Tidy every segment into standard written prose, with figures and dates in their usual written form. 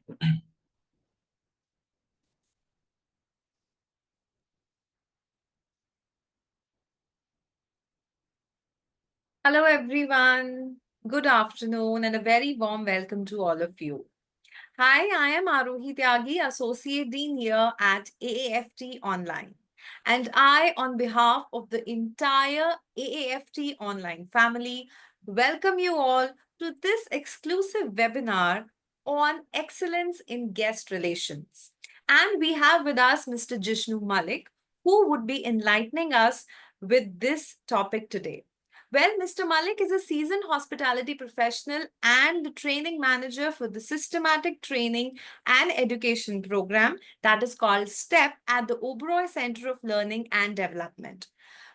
Hello, everyone. Good afternoon and a very warm welcome to all of you. Hi, I am Arohi Tyagi, Associate Dean here at AAFT Online. And I, on behalf of the entire AAFT Online family, welcome you all to this exclusive webinar on excellence in guest relations. And we have with us Mr. Jishnu Mallik, who would be enlightening us with this topic today. Well, Mr. Mallik is a seasoned hospitality professional and the training manager for the systematic training and education program that is called STEP at the Oberoi Center of Learning and Development.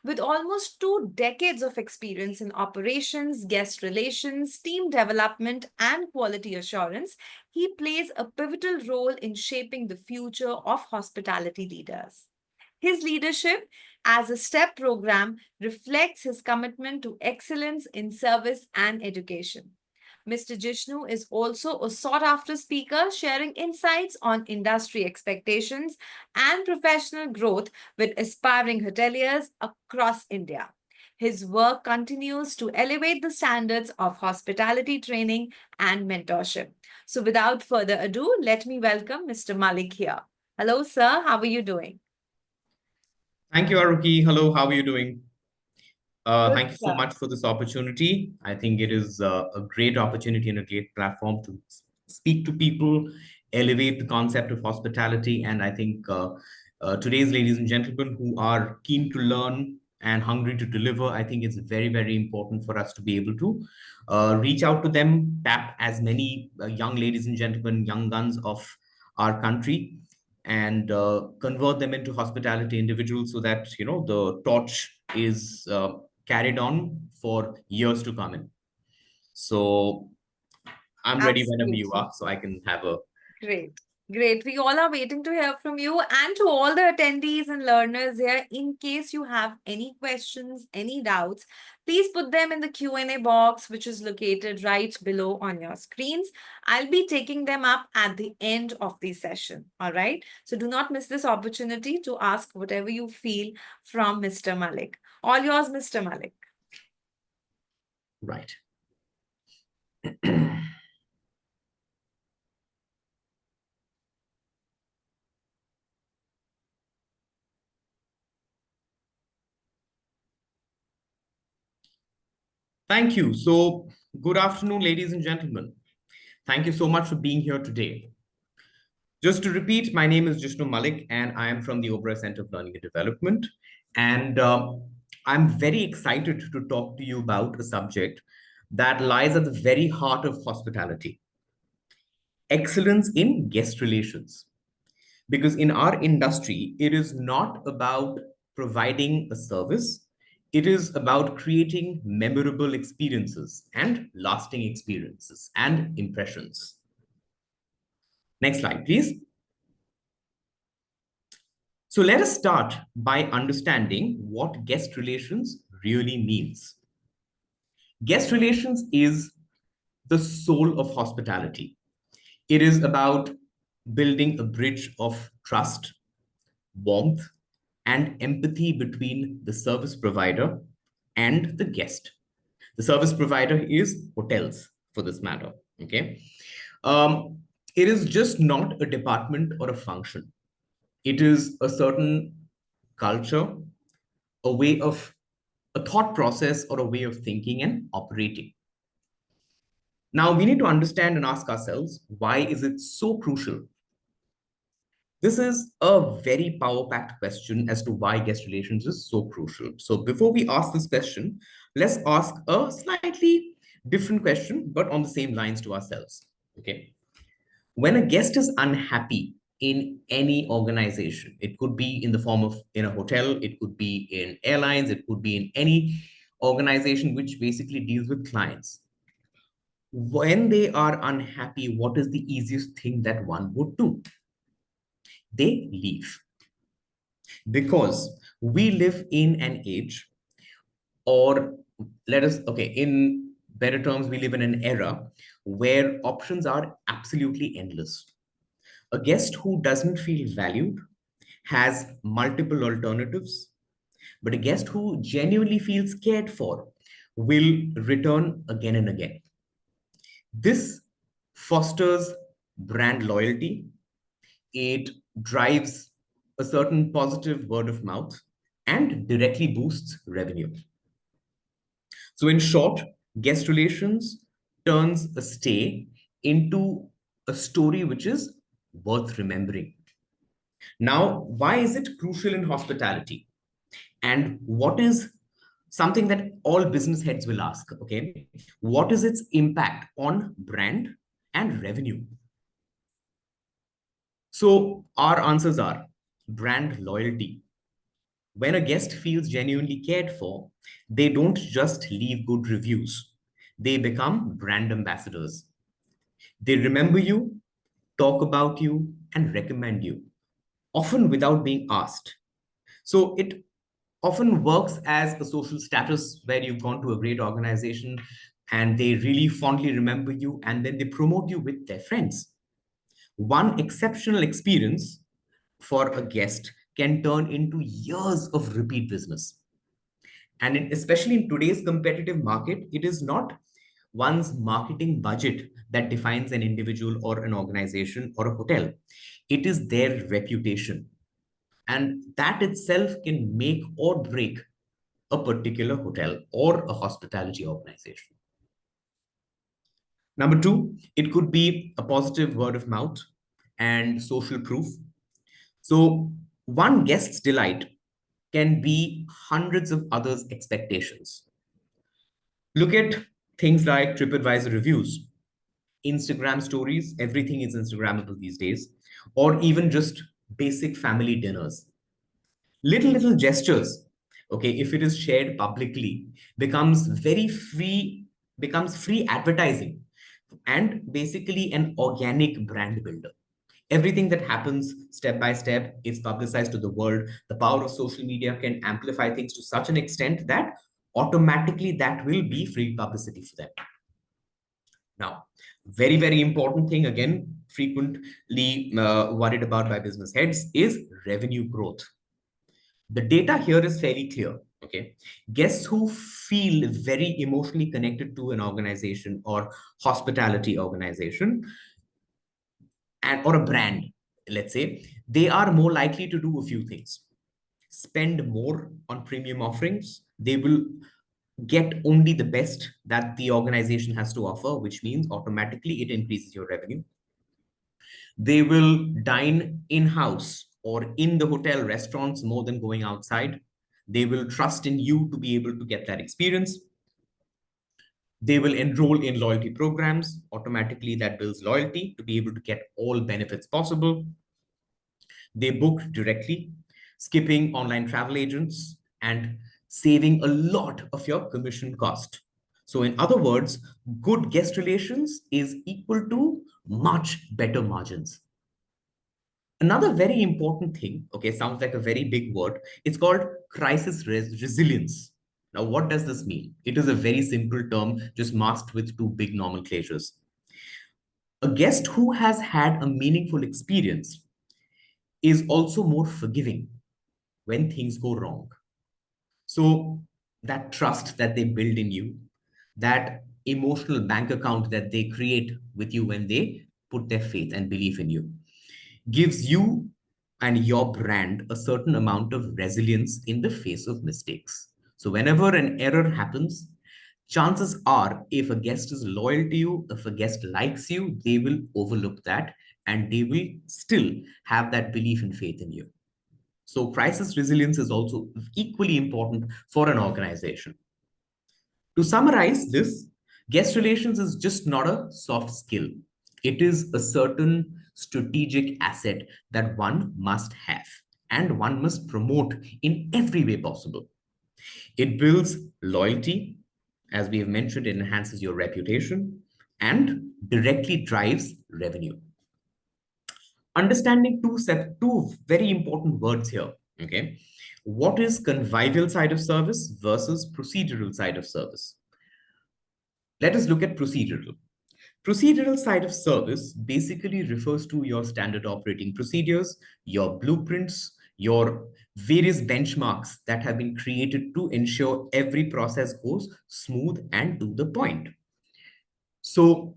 With almost 2 decades of experience in operations, guest relations, team development, and quality assurance, he plays a pivotal role in shaping the future of hospitality leaders. His leadership as a STEP program reflects his commitment to excellence in service and education. Mr. Jishnu is also a sought after speaker, sharing insights on industry expectations and professional growth with aspiring hoteliers across India. His work continues to elevate the standards of hospitality training and mentorship. So, without further ado, let me welcome Mr. Malik here. Hello, sir. How are you doing? Thank you, Aruki. Hello, how are you doing? Good, Thank you so sir. much for this opportunity. I think it is a great opportunity and a great platform to speak to people, elevate the concept of hospitality. And I think today's ladies and gentlemen who are keen to learn and hungry to deliver, I think it's very, very important for us to be able to reach out to them, tap as many young ladies and gentlemen, young guns of our country, and convert them into hospitality individuals so that the torch is carried on for years to come in. So I'm ready whenever you Absolutely. are, so I can have a Great. Great. We all are waiting to hear from you and to all the attendees and learners here. In case you have any questions, any doubts, please put them in the Q&A box, which is located right below on your screens. I'll be taking them up at the end of the session. All right. So do not miss this opportunity to ask whatever you feel from Mr. Malik. All yours, Mr. Malik. right. Thank you. So good afternoon, ladies and gentlemen. Thank you so much for being here today. Just to repeat, my name is Jishnu Mallik, and I am from the Oberoi Center of Learning and Development. And I'm very excited to talk to you about a subject that lies at the very heart of hospitality: excellence in guest relations. Because in our industry, it is not about providing a service, it is about creating memorable experiences and lasting experiences and impressions. Next slide, please. So let us start by understanding what guest relations really means. Guest relations is the soul of hospitality. It is about building a bridge of trust, warmth, and empathy between the service provider and the guest. The service provider is hotels for this matter. Okay. Um, it is just not a department or a function. It is a certain culture, a way of a thought process, or a way of thinking and operating. Now we need to understand and ask ourselves, why is it so crucial? This is a very power-packed question as to why guest relations is so crucial. So before we ask this question, let's ask a slightly different question, but on the same lines to ourselves. Okay. When a guest is unhappy in any organization, it could be in the form of in a hotel, it could be in airlines, it could be in any organization which basically deals with clients. When they are unhappy, what is the easiest thing that one would do? They leave. Because we live in an age, or let us, okay, in better terms, we live in an era where options are absolutely endless. A guest who doesn't feel valued has multiple alternatives, but a guest who genuinely feels cared for will return again and again. This fosters brand loyalty, it drives a certain positive word of mouth, and directly boosts revenue. So, in short, guest relations turns a stay into a story which is worth remembering. Now, why is it crucial in hospitality? And what is something that all business heads will ask? Okay, what is its impact on brand and revenue? So, our answers are brand loyalty. When a guest feels genuinely cared for, they don't just leave good reviews, they become brand ambassadors. They remember you, talk about you, and recommend you, often without being asked. So it often works as a social status where you've gone to a great organization and they really fondly remember you and then they promote you with their friends. One exceptional experience for a guest can turn into years of repeat business. And especially in today's competitive market, it is not one's marketing budget that defines an individual or an organization or a hotel. It is their reputation. And that itself can make or break a particular hotel or a hospitality organization. Number two, it could be a positive word of mouth and social proof. So, one guest's delight can be hundreds of others' expectations. Look at things like TripAdvisor reviews, Instagram stories, everything is Instagrammable these days, or even just basic family dinners. Little gestures, okay, if it is shared publicly, becomes very free, becomes free advertising and basically an organic brand builder. Everything that happens step by step is publicized to the world. The power of social media can amplify things to such an extent that automatically that will be free publicity for them. Now, very important thing, again, frequently worried about by business heads is revenue growth. The data here is fairly clear. Okay, guests who feel very emotionally connected to an organization or hospitality organization and or a brand, let's say, they are more likely to do a few things. Spend more on premium offerings. They will get only the best that the organization has to offer, which means automatically it increases your revenue. They will dine in-house or in the hotel restaurants more than going outside. They will trust in you to be able to get that experience. They will enroll in loyalty programs. Automatically, that builds loyalty to be able to get all benefits possible. They book directly, skipping online travel agents and saving a lot of your commission cost. So, in other words, good guest relations is equal to much better margins. Another very important thing, okay, sounds like a very big word, it's called resilience. Now, what does this mean? It is a very simple term, just masked with two big nomenclatures. A guest who has had a meaningful experience is also more forgiving when things go wrong. So, that trust that they build in you, that emotional bank account that they create with you when they put their faith and belief in you, gives you and your brand a certain amount of resilience in the face of mistakes. So, whenever an error happens, chances are if a guest is loyal to you, if a guest likes you, they will overlook that and they will still have that belief and faith in you. So, crisis resilience is also equally important for an organization. To summarize this, guest relations is just not a soft skill. It is a certain strategic asset that one must have and one must promote in every way possible. It builds loyalty, as we have mentioned, it enhances your reputation and directly drives revenue. Understanding two very important words here. Okay, what is convivial side of service versus procedural side of service? Let us look at procedural. Procedural side of service basically refers to your standard operating procedures, your blueprints, your various benchmarks that have been created to ensure every process goes smooth and to the point. So,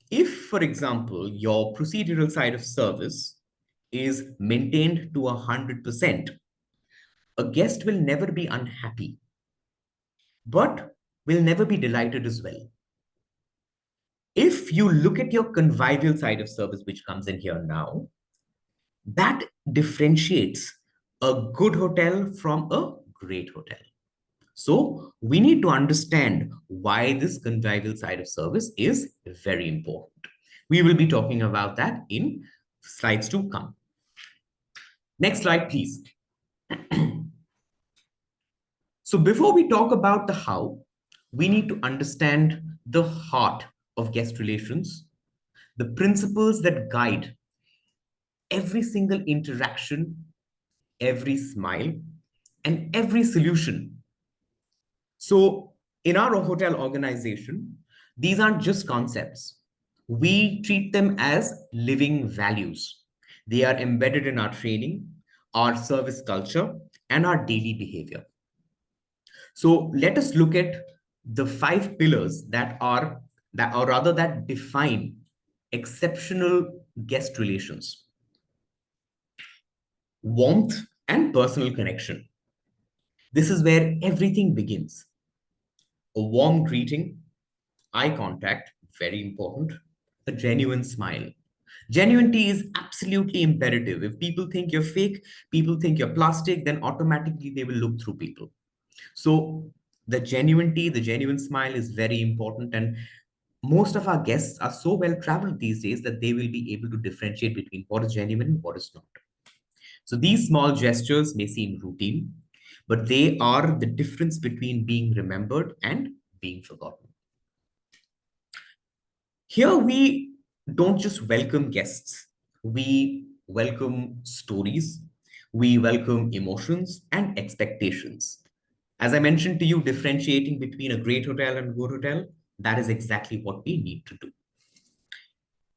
if, for example, your procedural side of service is maintained to 100%, a guest will never be unhappy, but will never be delighted as well. If you look at your convivial side of service, which comes in here now, that differentiates a good hotel from a great hotel. So we need to understand why this convivial side of service is very important. We will be talking about that in slides to come. Next slide, please. So before we talk about the how, we need to understand the heart of guest relations, the principles that guide every single interaction, every smile, and every solution. So, in our hotel organization, these aren't just concepts. We treat them as living values. They are embedded in our training, our service culture, and our daily behavior. So, let us look at the five pillars that define exceptional guest relations: warmth and personal connection. This is where everything begins. A warm greeting, eye contact, very important, a genuine smile. Genuinity is absolutely imperative. If people think you're fake, people think you're plastic, then automatically they will look through people. So the genuinity, the genuine smile is very important. And most of our guests are so well traveled these days that they will be able to differentiate between what is genuine and what is not. So these small gestures may seem routine, but they are the difference between being remembered and being forgotten. Here we don't just welcome guests, we welcome stories, we welcome emotions and expectations. As I mentioned to you, differentiating between a great hotel and a good hotel, that is exactly what we need to do.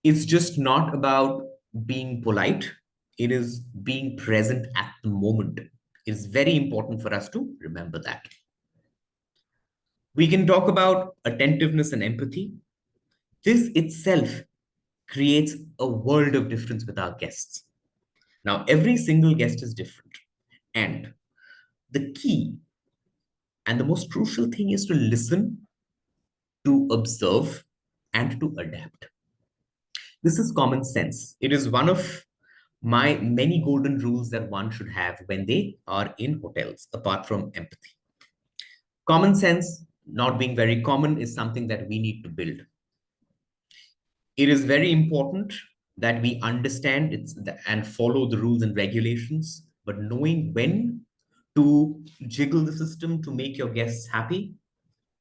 It's just not about being polite, it is being present at the moment. It's very important for us to remember that. We can talk about attentiveness and empathy. This itself creates a world of difference with our guests. Now, every single guest is different. And the key and the most crucial thing is to listen, to observe, and to adapt. This is common sense. It is one of my many golden rules that one should have when they are in hotels, apart from empathy. Common sense, not being very common, is something that we need to build. It is very important that we understand and follow the rules and regulations, but knowing when to jiggle the system to make your guests happy,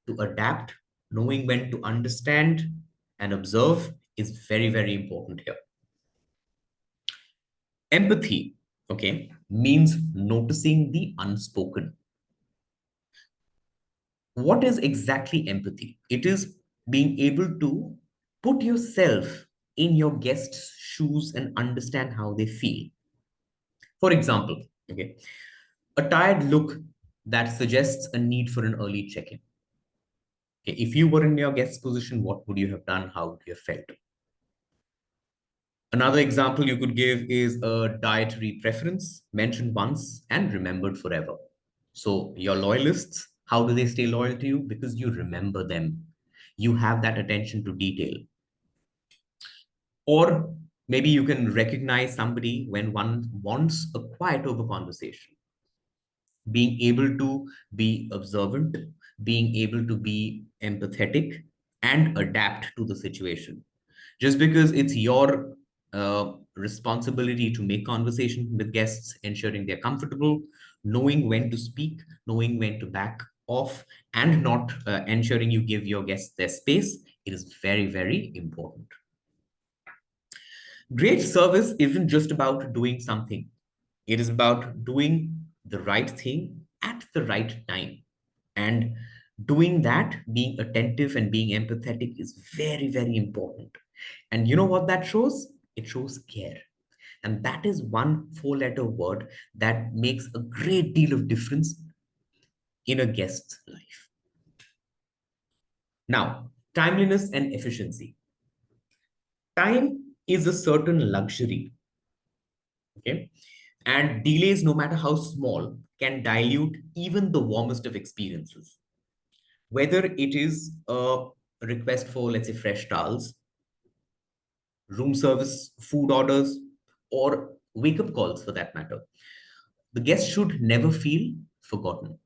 to adapt, knowing when to understand and observe is very, very important here. Empathy, okay, means noticing the unspoken. What is exactly empathy? It is being able to put yourself in your guest's shoes and understand how they feel. For example, okay, a tired look that suggests a need for an early check-in. Okay, if you were in your guest's position, what would you have done? How would you have felt? Another example you could give is a dietary preference mentioned once and remembered forever. So your loyalists, how do they stay loyal to you? Because you remember them. You have that attention to detail. Or maybe you can recognize somebody when one wants a quiet over conversation. Being able to be observant, being able to be empathetic and adapt to the situation. Just because it's your responsibility to make conversation with guests, ensuring they're comfortable, knowing when to speak, knowing when to back off, and not ensuring you give your guests their space, it is very, very important. Great service isn't just about doing something, it is about doing the right thing at the right time. And Doing that, being attentive and being empathetic is very, very important. And you know what that shows? It shows care. And that is one four-letter word that makes a great deal of difference in a guest's life. Now, timeliness and efficiency. Time is a certain luxury, okay? And delays, no matter how small, can dilute even the warmest of experiences. Whether it is a request for, let's say, fresh towels, room service, food orders, or wake up calls for that matter, the guest should never feel forgotten.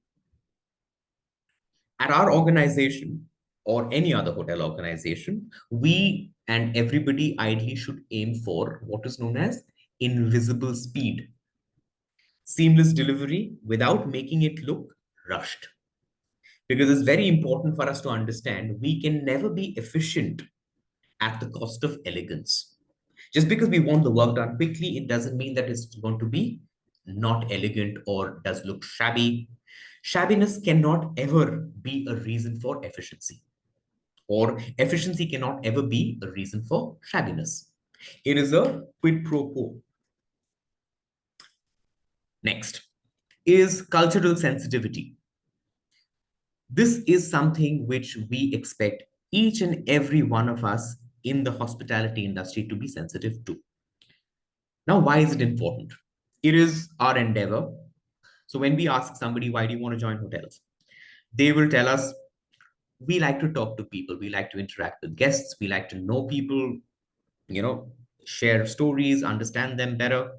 At our organization or any other hotel organization, we and everybody ideally should aim for what is known as invisible speed, seamless delivery without making it look rushed. Because it's very important for us to understand we can never be efficient at the cost of elegance. Just because we want the work done quickly, it doesn't mean that it's going to be not elegant or does look shabby. Shabbiness cannot ever be a reason for efficiency, or efficiency cannot ever be a reason for shabbiness. It is a quid pro quo. Next is cultural sensitivity. This is something which we expect each and every one of us in the hospitality industry to be sensitive to. Now, why is it important? It is our endeavor. So, when we ask somebody, why do you want to join hotels? They will tell us, we like to talk to people, we like to interact with guests, we like to know people, you know, share stories, understand them better.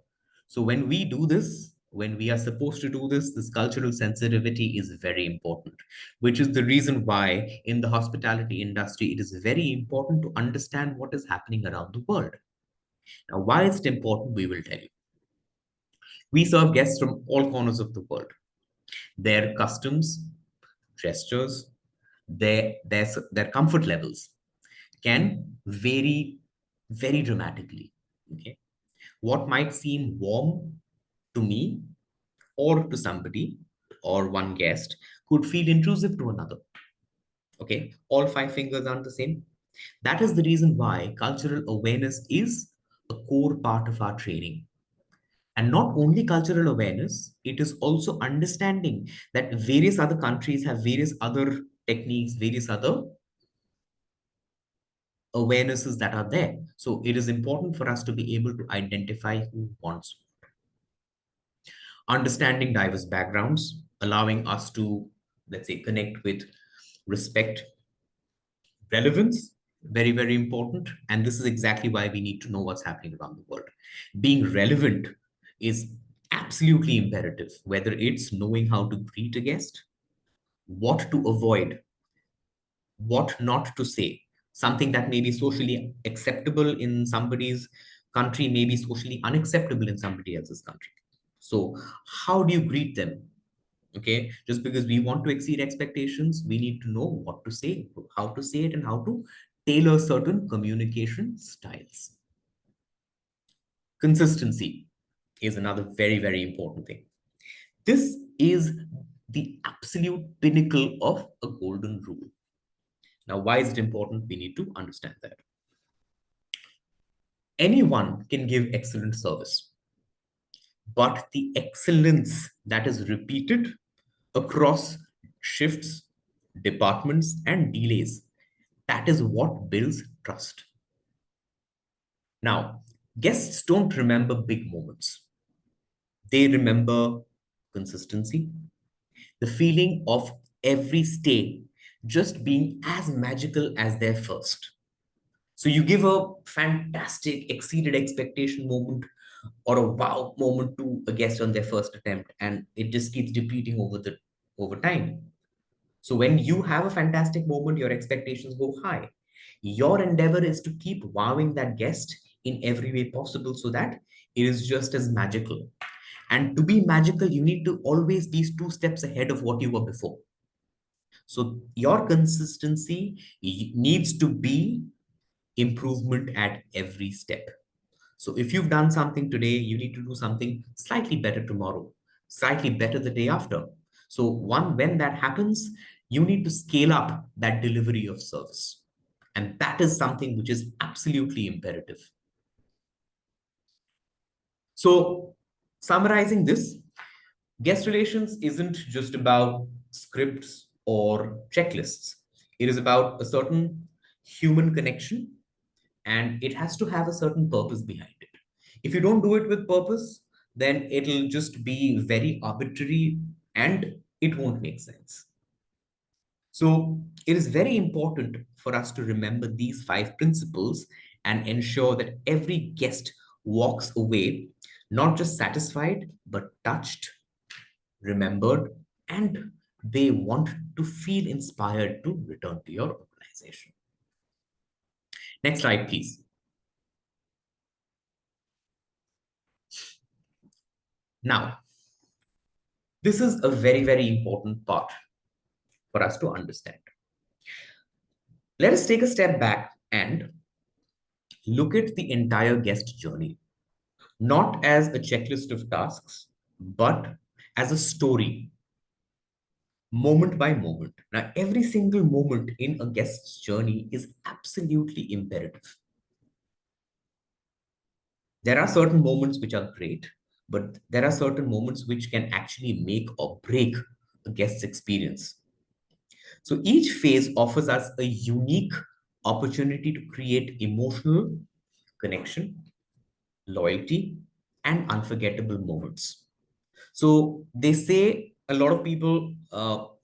So, when we do this, when we are supposed to do this, this cultural sensitivity is very important, which is the reason why in the hospitality industry, it is very important to understand what is happening around the world. Now, why is it important? We will tell you. We serve guests from all corners of the world. Their customs, gestures, their comfort levels can vary very dramatically. Okay, what might seem warm to me or to somebody or one guest could feel intrusive to another. Okay, all five fingers aren't the same. That is the reason why cultural awareness is a core part of our training. And not only cultural awareness, it is also understanding that various other countries have various other techniques, various other awarenesses that are there. So it is important for us to be able to identify who wants. Understanding diverse backgrounds, allowing us to, let's say, connect with respect, relevance, very, very important. And this is exactly why we need to know what's happening around the world. Being relevant is absolutely imperative, whether it's knowing how to greet a guest, what to avoid, what not to say. Something that may be socially acceptable in somebody's country may be socially unacceptable in somebody else's country. So, how do you greet them? Okay, just because we want to exceed expectations, we need to know what to say, how to say it, and how to tailor certain communication styles. Consistency is another very, very important thing. This is the absolute pinnacle of a golden rule. Now, why is it important? We need to understand that. Anyone can give excellent service, but the excellence that is repeated across shifts, departments, and delays, that is what builds trust. Now, guests don't remember big moments. They remember consistency, the feeling of every stay just being as magical as their first. So you give a fantastic exceeded expectation moment or a wow moment to a guest on their first attempt, and it just keeps repeating over time. So when you have a fantastic moment, your expectations go high. Your endeavor is to keep wowing that guest in every way possible so that it is just as magical. And to be magical, you need to always be two steps ahead of what you were before. So your consistency needs to be improvement at every step. So if you've done something today, you need to do something slightly better tomorrow, slightly better the day after. So when that happens, you need to scale up that delivery of service. And that is something which is absolutely imperative. So, summarizing this, guest relations isn't just about scripts or checklists. It is about a certain human connection, and it has to have a certain purpose behind it. If you don't do it with purpose, then it'll just be very arbitrary and it won't make sense. So, it is very important for us to remember these five principles and ensure that every guest walks away not just satisfied, but touched, remembered, and they want to feel inspired to return to your organization. Next slide, please. Now, this is a very, very important part for us to understand. Let us take a step back and look at the entire guest journey, not as a checklist of tasks, but as a story, moment by moment. Now, every single moment in a guest's journey is absolutely imperative. There are certain moments which are great, but there are certain moments which can actually make or break a guest's experience. So each phase offers us a unique opportunity to create emotional connection, loyalty, and unforgettable moments. So they say a lot of people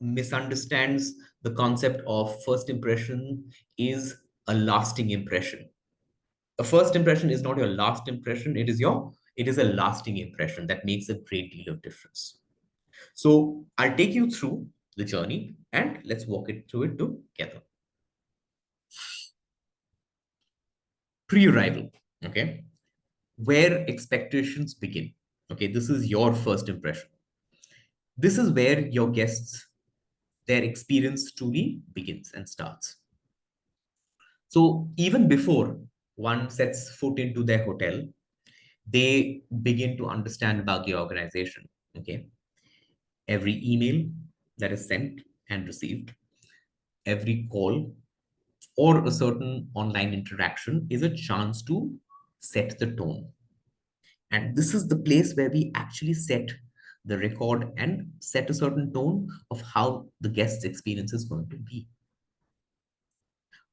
misunderstands the concept of first impression is a lasting impression. A first impression is not your last impression. It is a lasting impression that makes a great deal of difference. So I'll take you through the journey and let's walk it through it together. Pre-arrival, okay, where expectations begin. Okay, this is your first impression. This is where your guests, their experience truly begins and starts. So even before one sets foot into their hotel, they begin to understand about the organization. Okay, every email that is sent and received, every call or a certain online interaction is a chance to set the tone. And this is the place where we actually set the record and set a certain tone of how the guest's experience is going to be.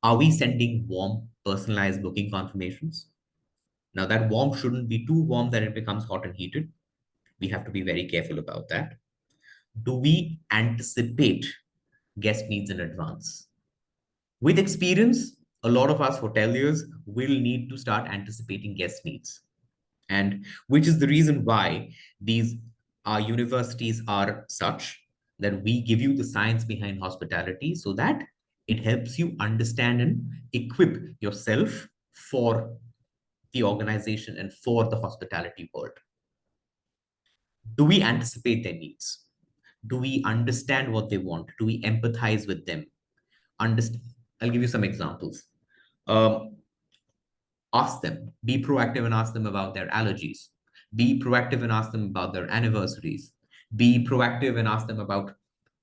Are we sending warm, personalized booking confirmations? Now, that warm shouldn't be too warm that it becomes hot and heated. We have to be very careful about that. Do we anticipate guest needs in advance? With experience, a lot of us hoteliers will need to start anticipating guest needs. And which is the reason why these our universities are such that we give you the science behind hospitality so that it helps you understand and equip yourself for the organization and for the hospitality world. Do we anticipate their needs? Do we understand what they want? Do we empathize with them? Understand. I'll give you some examples. Um, Ask them, be proactive and ask them about their allergies. Be proactive and ask them about their anniversaries. Be proactive and ask them about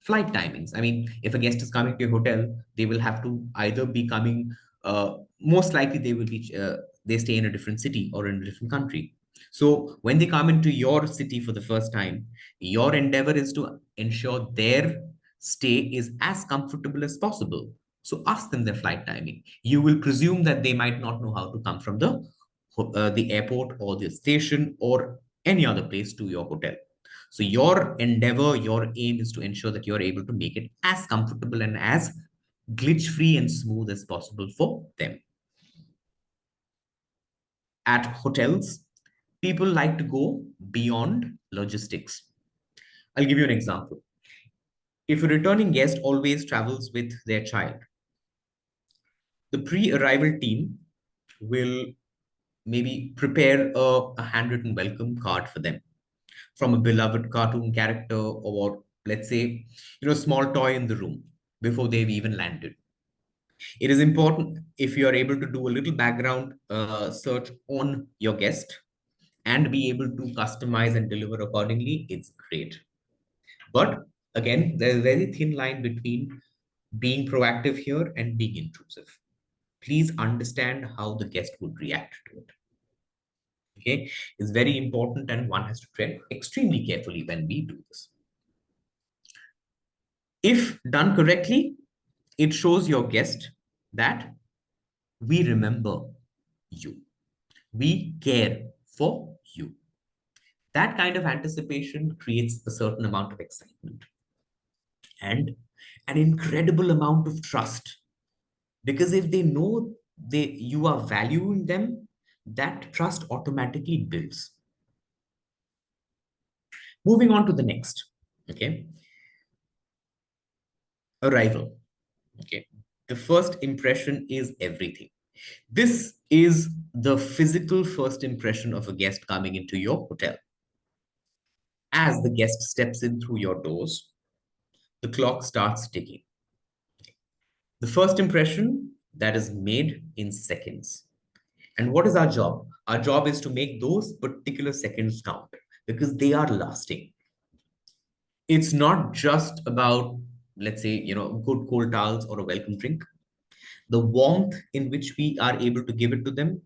flight timings. I mean, if a guest is coming to your hotel, they will have to either be coming, most likely they stay in a different city or in a different country. So when they come into your city for the first time, your endeavor is to ensure their stay is as comfortable as possible. So ask them their flight timing. You will presume that they might not know how to come from the airport or the station or any other place to your hotel. So your endeavor, your aim is to ensure that you're able to make it as comfortable and as glitch free and smooth as possible for them. At hotels, people like to go beyond logistics. I'll give you an example. If a returning guest always travels with their child, the pre-arrival team will maybe prepare a handwritten welcome card for them from a beloved cartoon character or let's say, small toy in the room before they've even landed. It is important if you are able to do a little background search on your guest and be able to customize and deliver accordingly, it's great. But Again, there's a very thin line between being proactive here and being intrusive. Please understand how the guest would react to it. Okay, it's very important, and one has to tread extremely carefully when we do this. If done correctly, it shows your guest that we remember you, we care for you. That kind of anticipation creates a certain amount of excitement and an incredible amount of trust, because if they know you are valuing them, that trust automatically builds. Moving on to the next. Okay, arrival. Okay, the first impression is everything. This is the physical first impression of a guest coming into your hotel. As the guest steps in through your doors, the clock starts ticking. The first impression that is made in seconds. And what is our job? Our job is to make those particular seconds count, because they are lasting. It's not just about, let's say, good cold towels or a welcome drink. The warmth in which we are able to give it to them,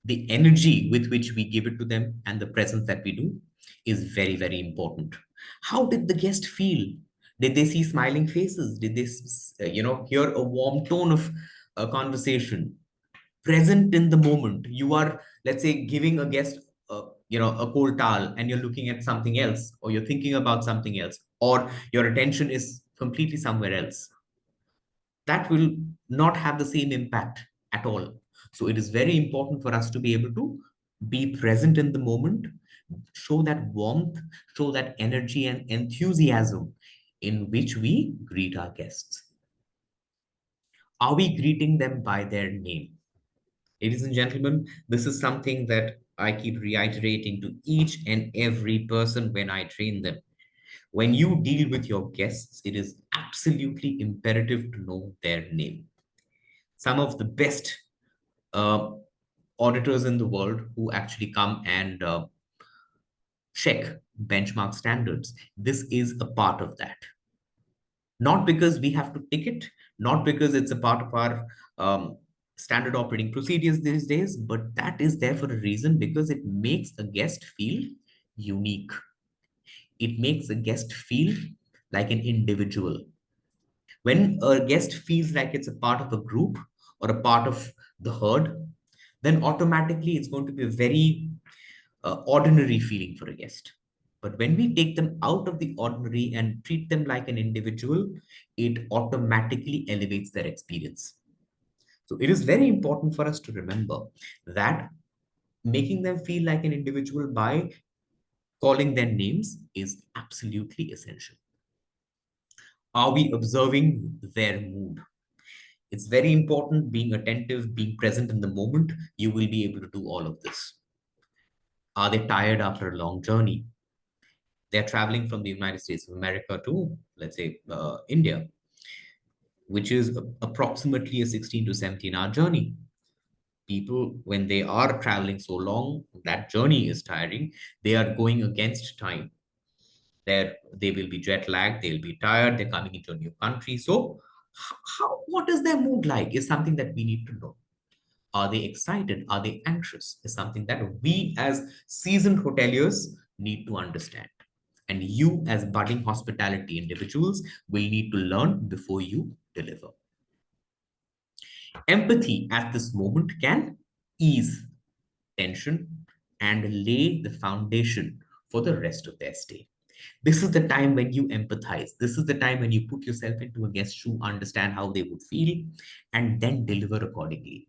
the energy with which we give it to them, and the presence that we do is very, very important. How did the guest feel? Did they see smiling faces? Did they, hear a warm tone of a conversation? Present in the moment. You are, let's say, giving a guest, a cold towel, and you're looking at something else, or you're thinking about something else, or your attention is completely somewhere else. That will not have the same impact at all. So it is very important for us to be able to be present in the moment, show that warmth, show that energy and enthusiasm in which we greet our guests. Are we greeting them by their name? Ladies and gentlemen, this is something that I keep reiterating to each and every person when I train them. When you deal with your guests, it is absolutely imperative to know their name. Some of the best uh, auditors in the world who actually come and check benchmark standards. This is a part of that. Not because we have to tick it, not because it's a part of our standard operating procedures these days, but that is there for a reason, because it makes a guest feel unique. It makes a guest feel like an individual. When a guest feels like it's a part of a group or a part of the herd, then automatically it's going to be a very ordinary feeling for a guest. But when we take them out of the ordinary and treat them like an individual, it automatically elevates their experience. So it is very important for us to remember that making them feel like an individual by calling their names is absolutely essential. Are we observing their mood? It's very important being attentive, being present in the moment. You will be able to do all of this. Are they tired after a long journey? They're traveling from the United States of America to, let's say, India, which is approximately a 16 to 17-hour journey. People, when they are traveling so long, that journey is tiring. They are going against time. They will be jet lagged, they'll be tired, they're coming into a new country. So, what is their mood like is something that we need to know. Are they excited? Are they anxious? Is something that we as seasoned hoteliers need to understand. And you as budding hospitality individuals will need to learn before you deliver. Empathy at this moment can ease tension and lay the foundation for the rest of their stay. This is the time when you empathize. This is the time when you put yourself into a guest's shoe, understand how they would feel, and then deliver accordingly.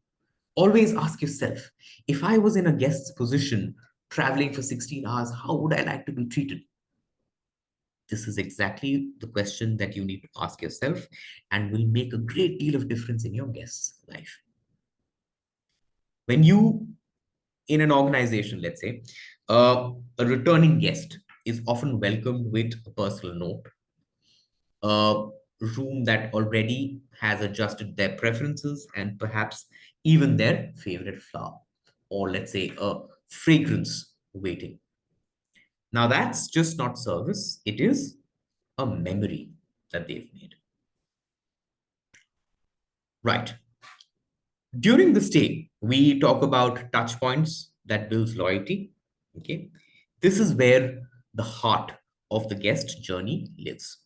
Always ask yourself, if I was in a guest's position traveling for 16 hours, how would I like to be treated? This is exactly the question that you need to ask yourself and will make a great deal of difference in your guest's life. When you, in an organization, let's say, a returning guest is often welcomed with a personal note, a room that already has adjusted their preferences and perhaps even their favorite flower, or let's say a fragrance waiting. Now, that's just not service, it is a memory that they've made. Right. During the stay, we talk about touch points that builds loyalty. Okay. This is where the heart of the guest journey lives.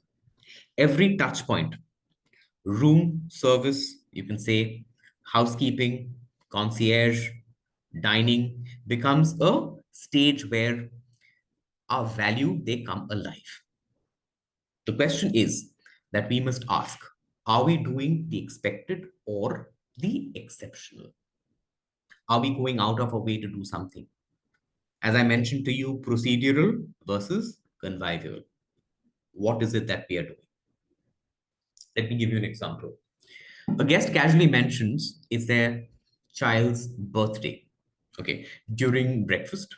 Every touch point, room service, you can say housekeeping, concierge, dining, becomes a stage where our value they come alive. The question is that we must ask, are we doing the expected or the exceptional? Are we going out of our way to do something? As I mentioned to you, procedural versus convivial. What is it that we are doing? Let me give you an example. A guest casually mentions it's their child's birthday. Okay. During breakfast,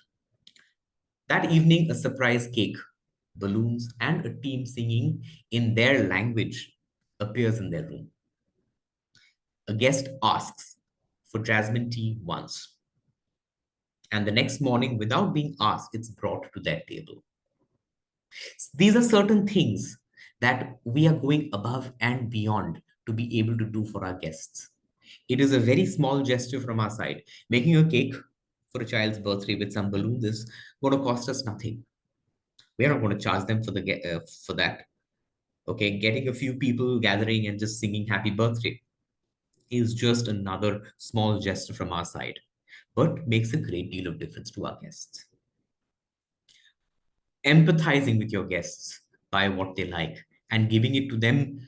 that evening, a surprise cake, balloons, and a team singing in their language appears in their room. A guest asks for jasmine tea once, and the next morning, without being asked, it's brought to their table. These are certain things that we are going above and beyond to be able to do for our guests. It is a very small gesture from our side. Making a cake for a child's birthday with some balloons is going to cost us nothing. We are not going to charge them for that. Okay, getting a few people gathering and just singing happy birthday is just another small gesture from our side, but makes a great deal of difference to our guests. Empathizing with your guests by what they like and giving it to them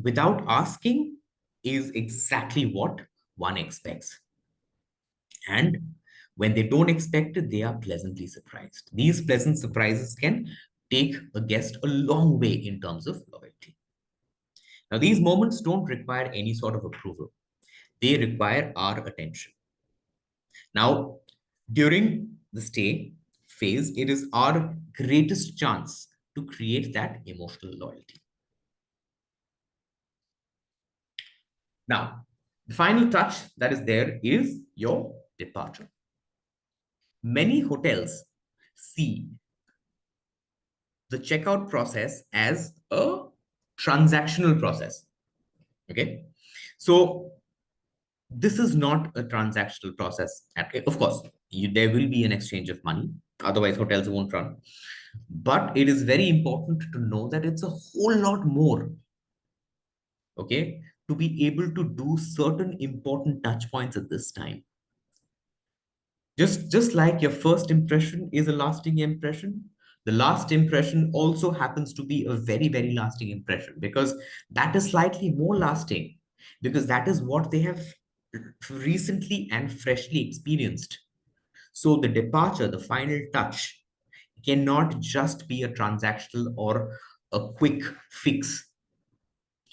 without asking is exactly what one expects. And when they don't expect it, they are pleasantly surprised. These pleasant surprises can take a guest a long way in terms of loyalty. Now, these moments don't require any sort of approval, they require our attention. Now, during the stay phase, it is our greatest chance to create that emotional loyalty. Now, the final touch that is there is your departure. Many hotels see the checkout process as a transactional process. Okay. So this is not a transactional process. Of course, there will be an exchange of money. Otherwise, hotels won't run. But it is very important to know that it's a whole lot more. Okay. To be able to do certain important touch points at this time. Just like your first impression is a lasting impression, the last impression also happens to be a very, very lasting impression because that is slightly more lasting because that is what they have recently and freshly experienced. So the departure, the final touch, cannot just be a transactional or a quick fix.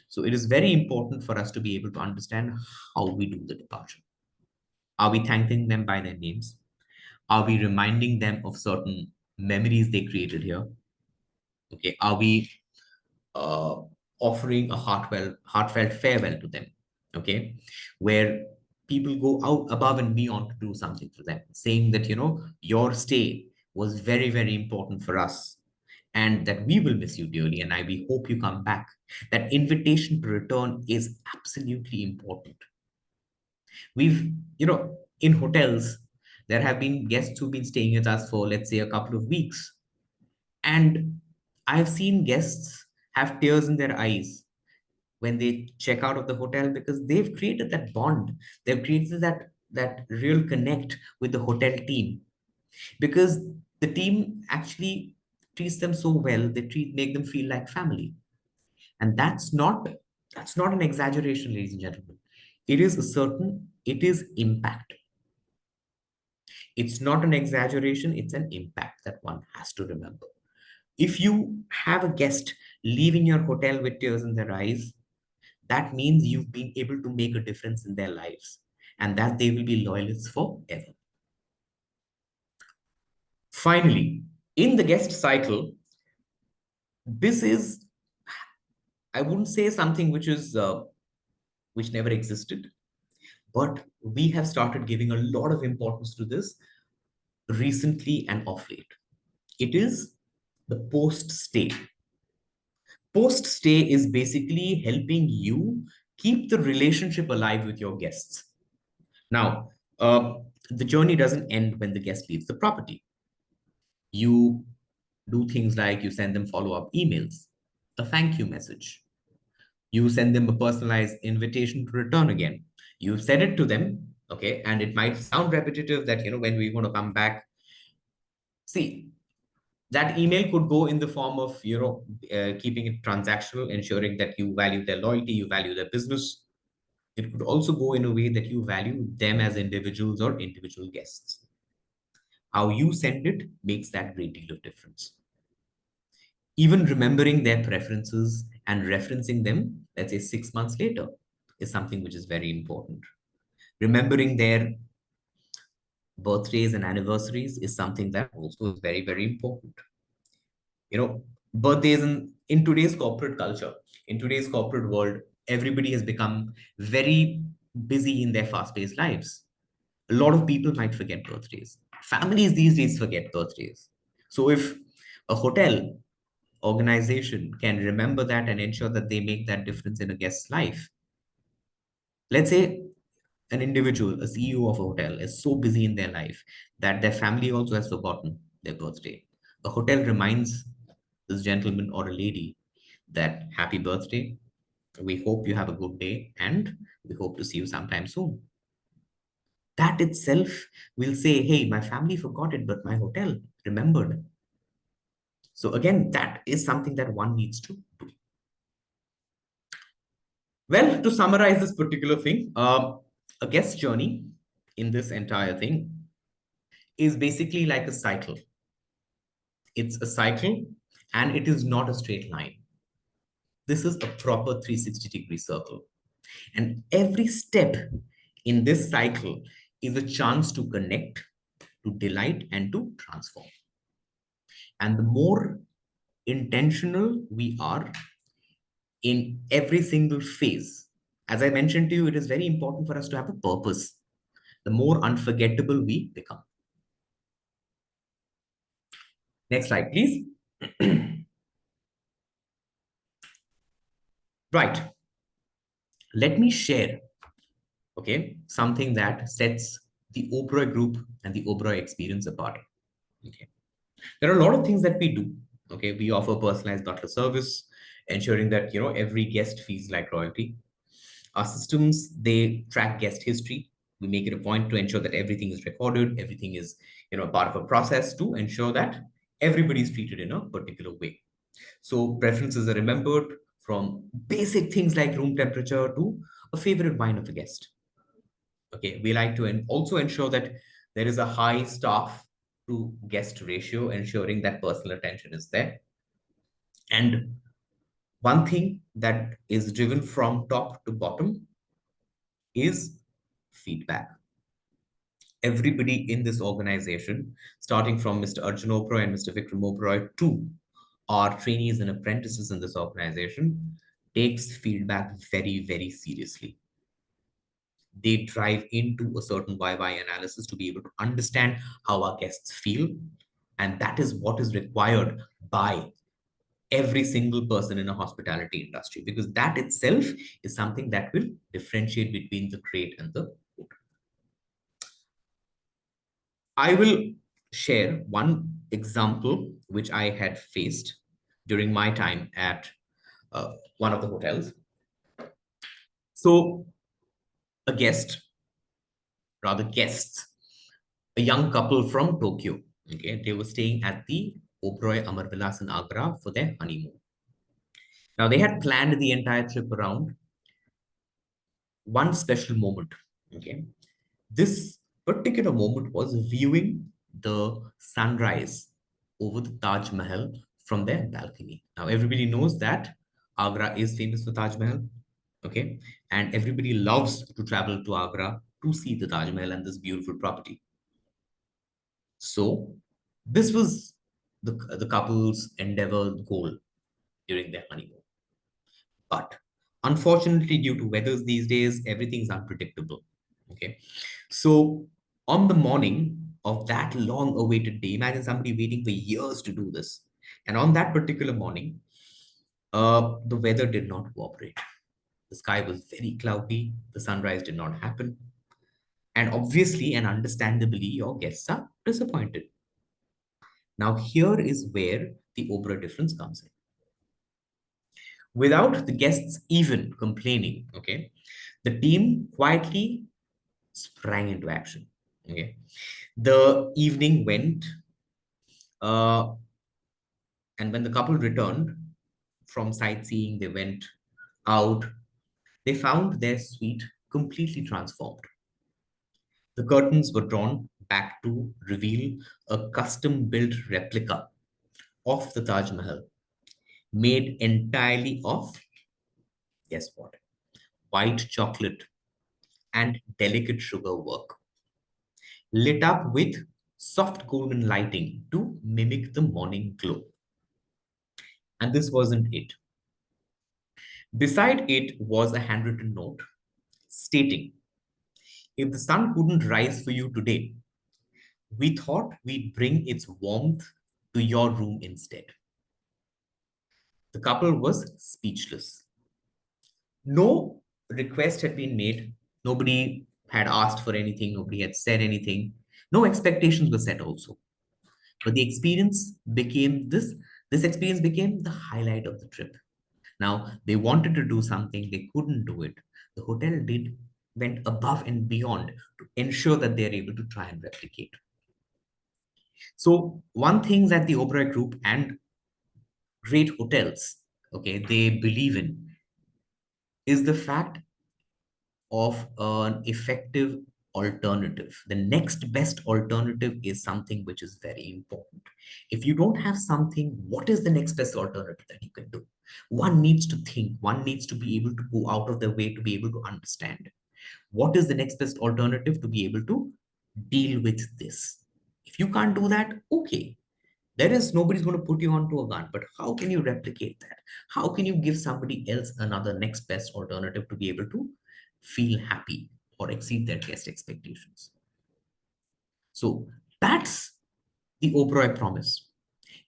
So it is very important for us to be able to understand how we do the departure. Are we thanking them by their names? Are we reminding them of certain memories they created here? Okay. Are we uh, offering a heartfelt farewell to them? Okay. Where people go out above and beyond to do something for them, saying that, your stay was very, very important for us and that we will miss you dearly. And we hope you come back. That invitation to return is absolutely important. We've, in hotels, there have been guests who've been staying with us for, let's say, a couple of weeks. And I've seen guests have tears in their eyes when they check out of the hotel because they've created that bond. They've created that real connect with the hotel team because the team actually treats them so well. Make them feel like family. And that's not an exaggeration, ladies and gentlemen. It is impact. It's not an exaggeration, it's an impact that one has to remember. If you have a guest leaving your hotel with tears in their eyes, that means you've been able to make a difference in their lives and that they will be loyalists forever. Finally, in the guest cycle, this is, I wouldn't say something which never existed, but we have started giving a lot of importance to this recently and of late. It is the post stay. Post stay is basically helping you keep the relationship alive with your guests. Now, the journey doesn't end when the guest leaves the property. You do things like you send them follow up emails, a thank you message. You send them a personalized invitation to return again. You've said it to them, okay, and it might sound repetitive that, when we want to come back. See, that email could go in the form of, keeping it transactional, ensuring that you value their loyalty, you value their business. It could also go in a way that you value them as individuals or individual guests. How you send it makes that great deal of difference. Even remembering their preferences and referencing them, let's say 6 months later, is something which is very important. Remembering their birthdays and anniversaries is something that also is very, very important. Birthdays in today's corporate culture, in today's corporate world, everybody has become very busy in their fast-paced lives. A lot of people might forget birthdays. Families these days forget birthdays. So if a hotel organization can remember that and ensure that they make that difference in a guest's life, let's say an individual, a CEO of a hotel, is so busy in their life that their family also has forgotten their birthday. A hotel reminds this gentleman or a lady that happy birthday. We hope you have a good day and we hope to see you sometime soon. That itself will say, hey, my family forgot it, but my hotel remembered. So, again, that is something that one needs to do. Well, to summarize this particular thing, a guest journey in this entire thing is basically like a cycle. It's a cycle and it is not a straight line. This is a proper 360-degree circle. And every step in this cycle is a chance to connect, to delight, and to transform. And the more intentional we are in every single phase, as I mentioned to you, it is very important for us to have a purpose. The more unforgettable we become. Next slide, please. Right. Let me share, okay, something that sets the Oberoi group and the Oberoi experience apart. Okay. There are a lot of things that we do. Okay. We offer personalized butler service, ensuring that, every guest feels like royalty. Our systems, they track guest history. We make it a point to ensure that everything is recorded, everything is, part of a process to ensure that everybody is treated in a particular way. So preferences are remembered from basic things like room temperature to a favorite wine of a guest. Okay, we like to also ensure that there is a high staff to guest ratio, ensuring that personal attention is there. And one thing that is driven from top to bottom is feedback. Everybody in this organization, starting from Mr. Arjun Oberoi and Mr. Vikram Oberoi to our trainees and apprentices in this organization, takes feedback very, very seriously. They drive into a certain YY analysis to be able to understand how our guests feel. And that is what is required by every single person in a hospitality industry, because that itself is something that will differentiate between the great and the good. I will share one example which I had faced during my time at one of the hotels. So, a guest, rather guests, a young couple from Tokyo, okay, they were staying at the Oberoi Amar Vilas in Agra for their honeymoon. Now, they had planned the entire trip around one special moment, okay. This particular moment was viewing the sunrise over the Taj Mahal from their balcony. Now, everybody knows that Agra is famous for Taj Mahal, okay? And everybody loves to travel to Agra to see the Taj Mahal and this beautiful property. So, this was the couple's endeavor goal during their honeymoon. But unfortunately, due to weathers these days, everything's unpredictable. Okay. So on the morning of that long awaited day, imagine somebody waiting for years to do this. And on that particular morning, The weather did not cooperate. The sky was very cloudy. The sunrise did not happen. And obviously and understandably, your guests are disappointed. Now, here is where the Oberoi difference comes in. Without the guests even complaining, okay, the team quietly sprang into action. Okay. The evening went, uh, and when the couple returned from sightseeing, they went out, they found their suite completely transformed. The curtains were drawn back to reveal a custom built replica of the Taj Mahal, made entirely of, guess what, white chocolate and delicate sugar work, lit up with soft golden lighting to mimic the morning glow. And this wasn't it. Beside it was a handwritten note stating, if the sun couldn't rise for you today, we thought we'd bring its warmth to your room instead. The couple was speechless. No request had been made. Nobody had asked for anything. Nobody had said anything. No expectations were set also. But the experience became this experience became the highlight of the trip. Now they wanted to do something, they couldn't do it. The hotel did went above and beyond to ensure that they're able to try and replicate. So one thing that the Oberoi Group and great hotels, okay, they believe in is the fact of an effective alternative. The next best alternative is something which is very important. If you don't have something, what is the next best alternative that you can do? One needs to think, one needs to be able to go out of their way to be able to understand what is the next best alternative to be able to deal with this. If you can't do that, okay, there is nobody's going to put you onto a gun, but how can you replicate that? How can you give somebody else another next best alternative to be able to feel happy or exceed their guest expectations? So that's the Oberoi promise.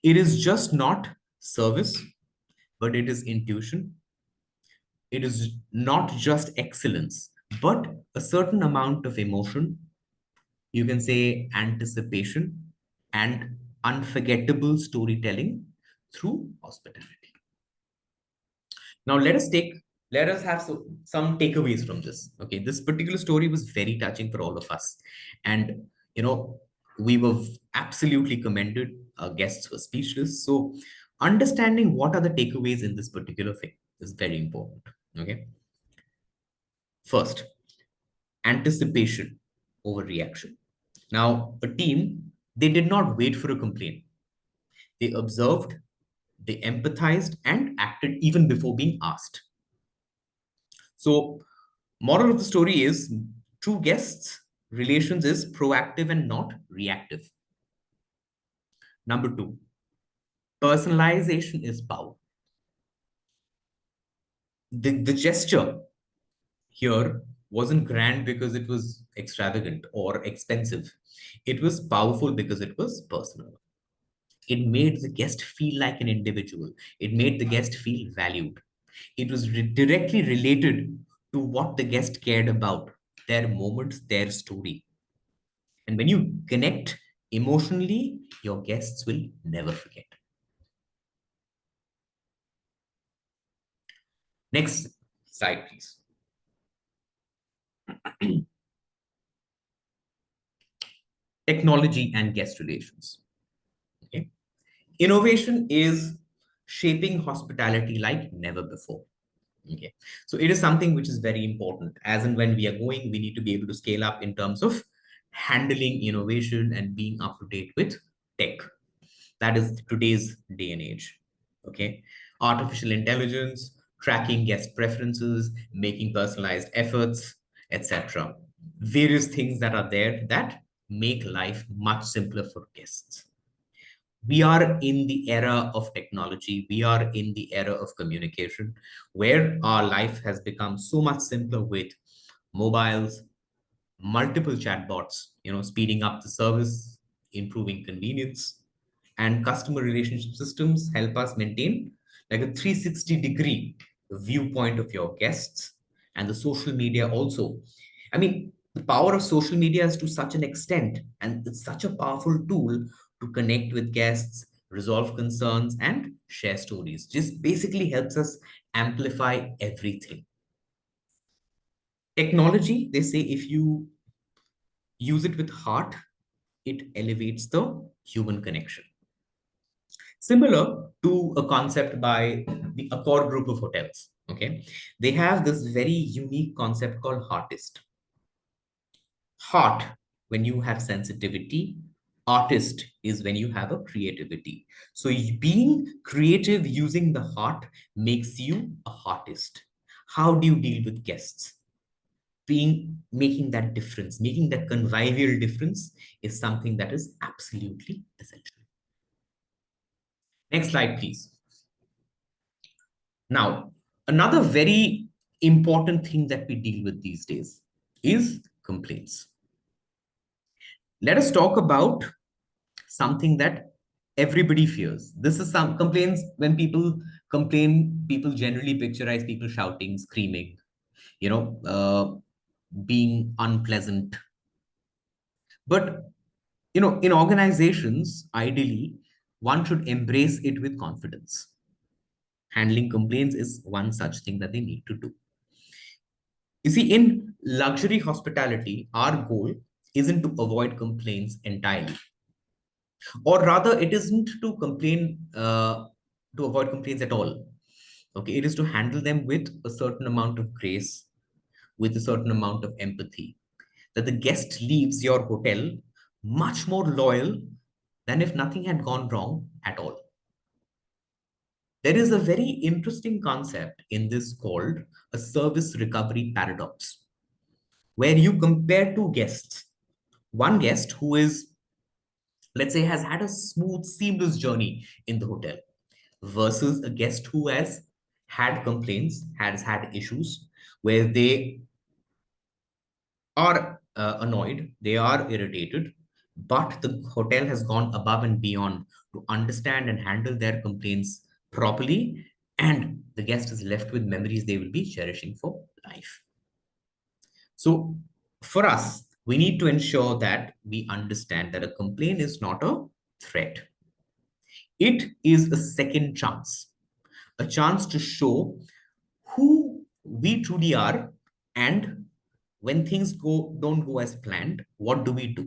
It is just not service, but it is intuition. It is not just excellence, but a certain amount of emotion, you can say anticipation, and unforgettable storytelling through hospitality. Now let us have some takeaways from this. Okay, this particular story was very touching for all of us, and you know we were absolutely commended. Our guests were speechless. So understanding what are the takeaways in this particular thing is very important. Okay, first, anticipation over reaction. Now a team, they did not wait for a complaint. They observed, they empathized, and acted even before being asked. So, moral of the story is true guests relations is proactive and not reactive. Number two, personalization is power. The gesture here wasn't grand because it was extravagant or expensive. It was powerful because it was personal. It made the guest feel like an individual. It made the guest feel valued. It was directly related to what the guest cared about, their moments, their story. And when you connect emotionally, your guests will never forget. Next slide, please. Technology and guest relations. Okay. Innovation is shaping hospitality like never before. Okay. So it is something which is very important. As and when we are going, we need to be able to scale up in terms of handling innovation and being up to date with tech. That is today's day and age. Okay. Artificial intelligence, tracking guest preferences, making personalized efforts, etc. Various things that are there that make life much simpler for guests. We are in the era of technology. We are in the era of communication where our life has become so much simpler with mobiles, multiple chatbots, speeding up the service, improving convenience, and customer relationship systems help us maintain like a 360-degree viewpoint of your guests. And the social media also, I mean, the power of social media is to such an extent, and it's such a powerful tool to connect with guests, resolve concerns, and share stories. Just basically helps us amplify everything. Technology, they say, if you use it with heart, it elevates the human connection. Similar to a concept by the Accor group of hotels. Okay, they have this very unique concept called heartist. Heart, when you have sensitivity. Artist is when you have a creativity. So being creative using the heart makes you a artist. How do you deal with guests? Being making that difference, making that convivial difference is something that is absolutely essential. Next slide, please. Now, another very important thing that we deal with these days is complaints. Let us talk about something that everybody fears. This is some complaints. When people complain, people generally picturize people shouting, screaming, you know, being unpleasant. But, in organizations, ideally, one should embrace it with confidence. Handling complaints is one such thing that they need to do. You see, in luxury hospitality, our goal isn't to avoid complaints entirely, or rather, it isn't to avoid complaints at all. Okay, it is to handle them with a certain amount of grace, with a certain amount of empathy, that the guest leaves your hotel much more loyal than if nothing had gone wrong at all. There is a very interesting concept in this called a service recovery paradox, where you compare two guests. One guest who is, let's say, has had a smooth, seamless journey in the hotel versus a guest who has had complaints, has had issues where they are annoyed, they are irritated, but the hotel has gone above and beyond to understand and handle their complaints properly. And the guest is left with memories they will be cherishing for life. So, for us, we need to ensure that we understand that a complaint is not a threat. It is a second chance, a chance to show who we truly are, and when things don't go as planned, what do we do?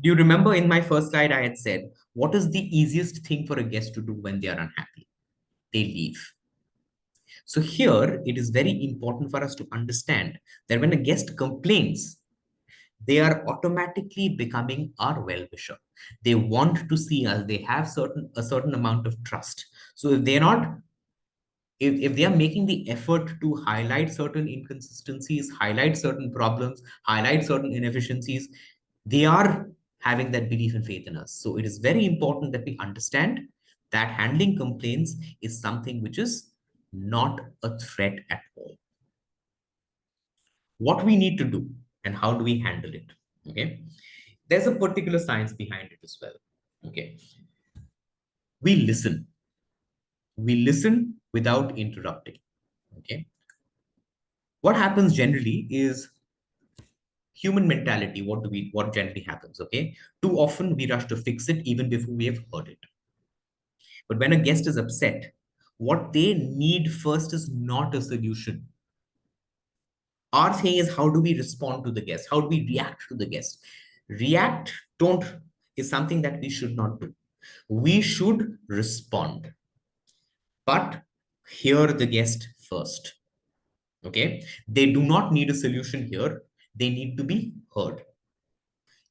Do you remember in my first slide I had said, what is the easiest thing for a guest to do when they are unhappy? They leave. So here it is very important for us to understand that when a guest complains, they are automatically becoming our well-wisher. They want to see us. They have a certain amount of trust. So if they're not, if they are making the effort to highlight certain inconsistencies, highlight certain problems, highlight certain inefficiencies, they are having that belief and faith in us. So it is very important that we understand that handling complaints is something which is not a threat at all. What we need to do and how do we handle it? Okay, there's a particular science behind it as well. Okay, we listen. We listen without interrupting. Okay, what happens generally is human mentality. What generally happens? Okay, too often we rush to fix it even before we have heard it. But when a guest is upset, what they need first is not a solution. Our thing is, how do we respond to the guest? How do we react to the guest? React, don't, is something that we should not do. We should respond, but hear the guest first. Okay, they do not need a solution here, they need to be heard.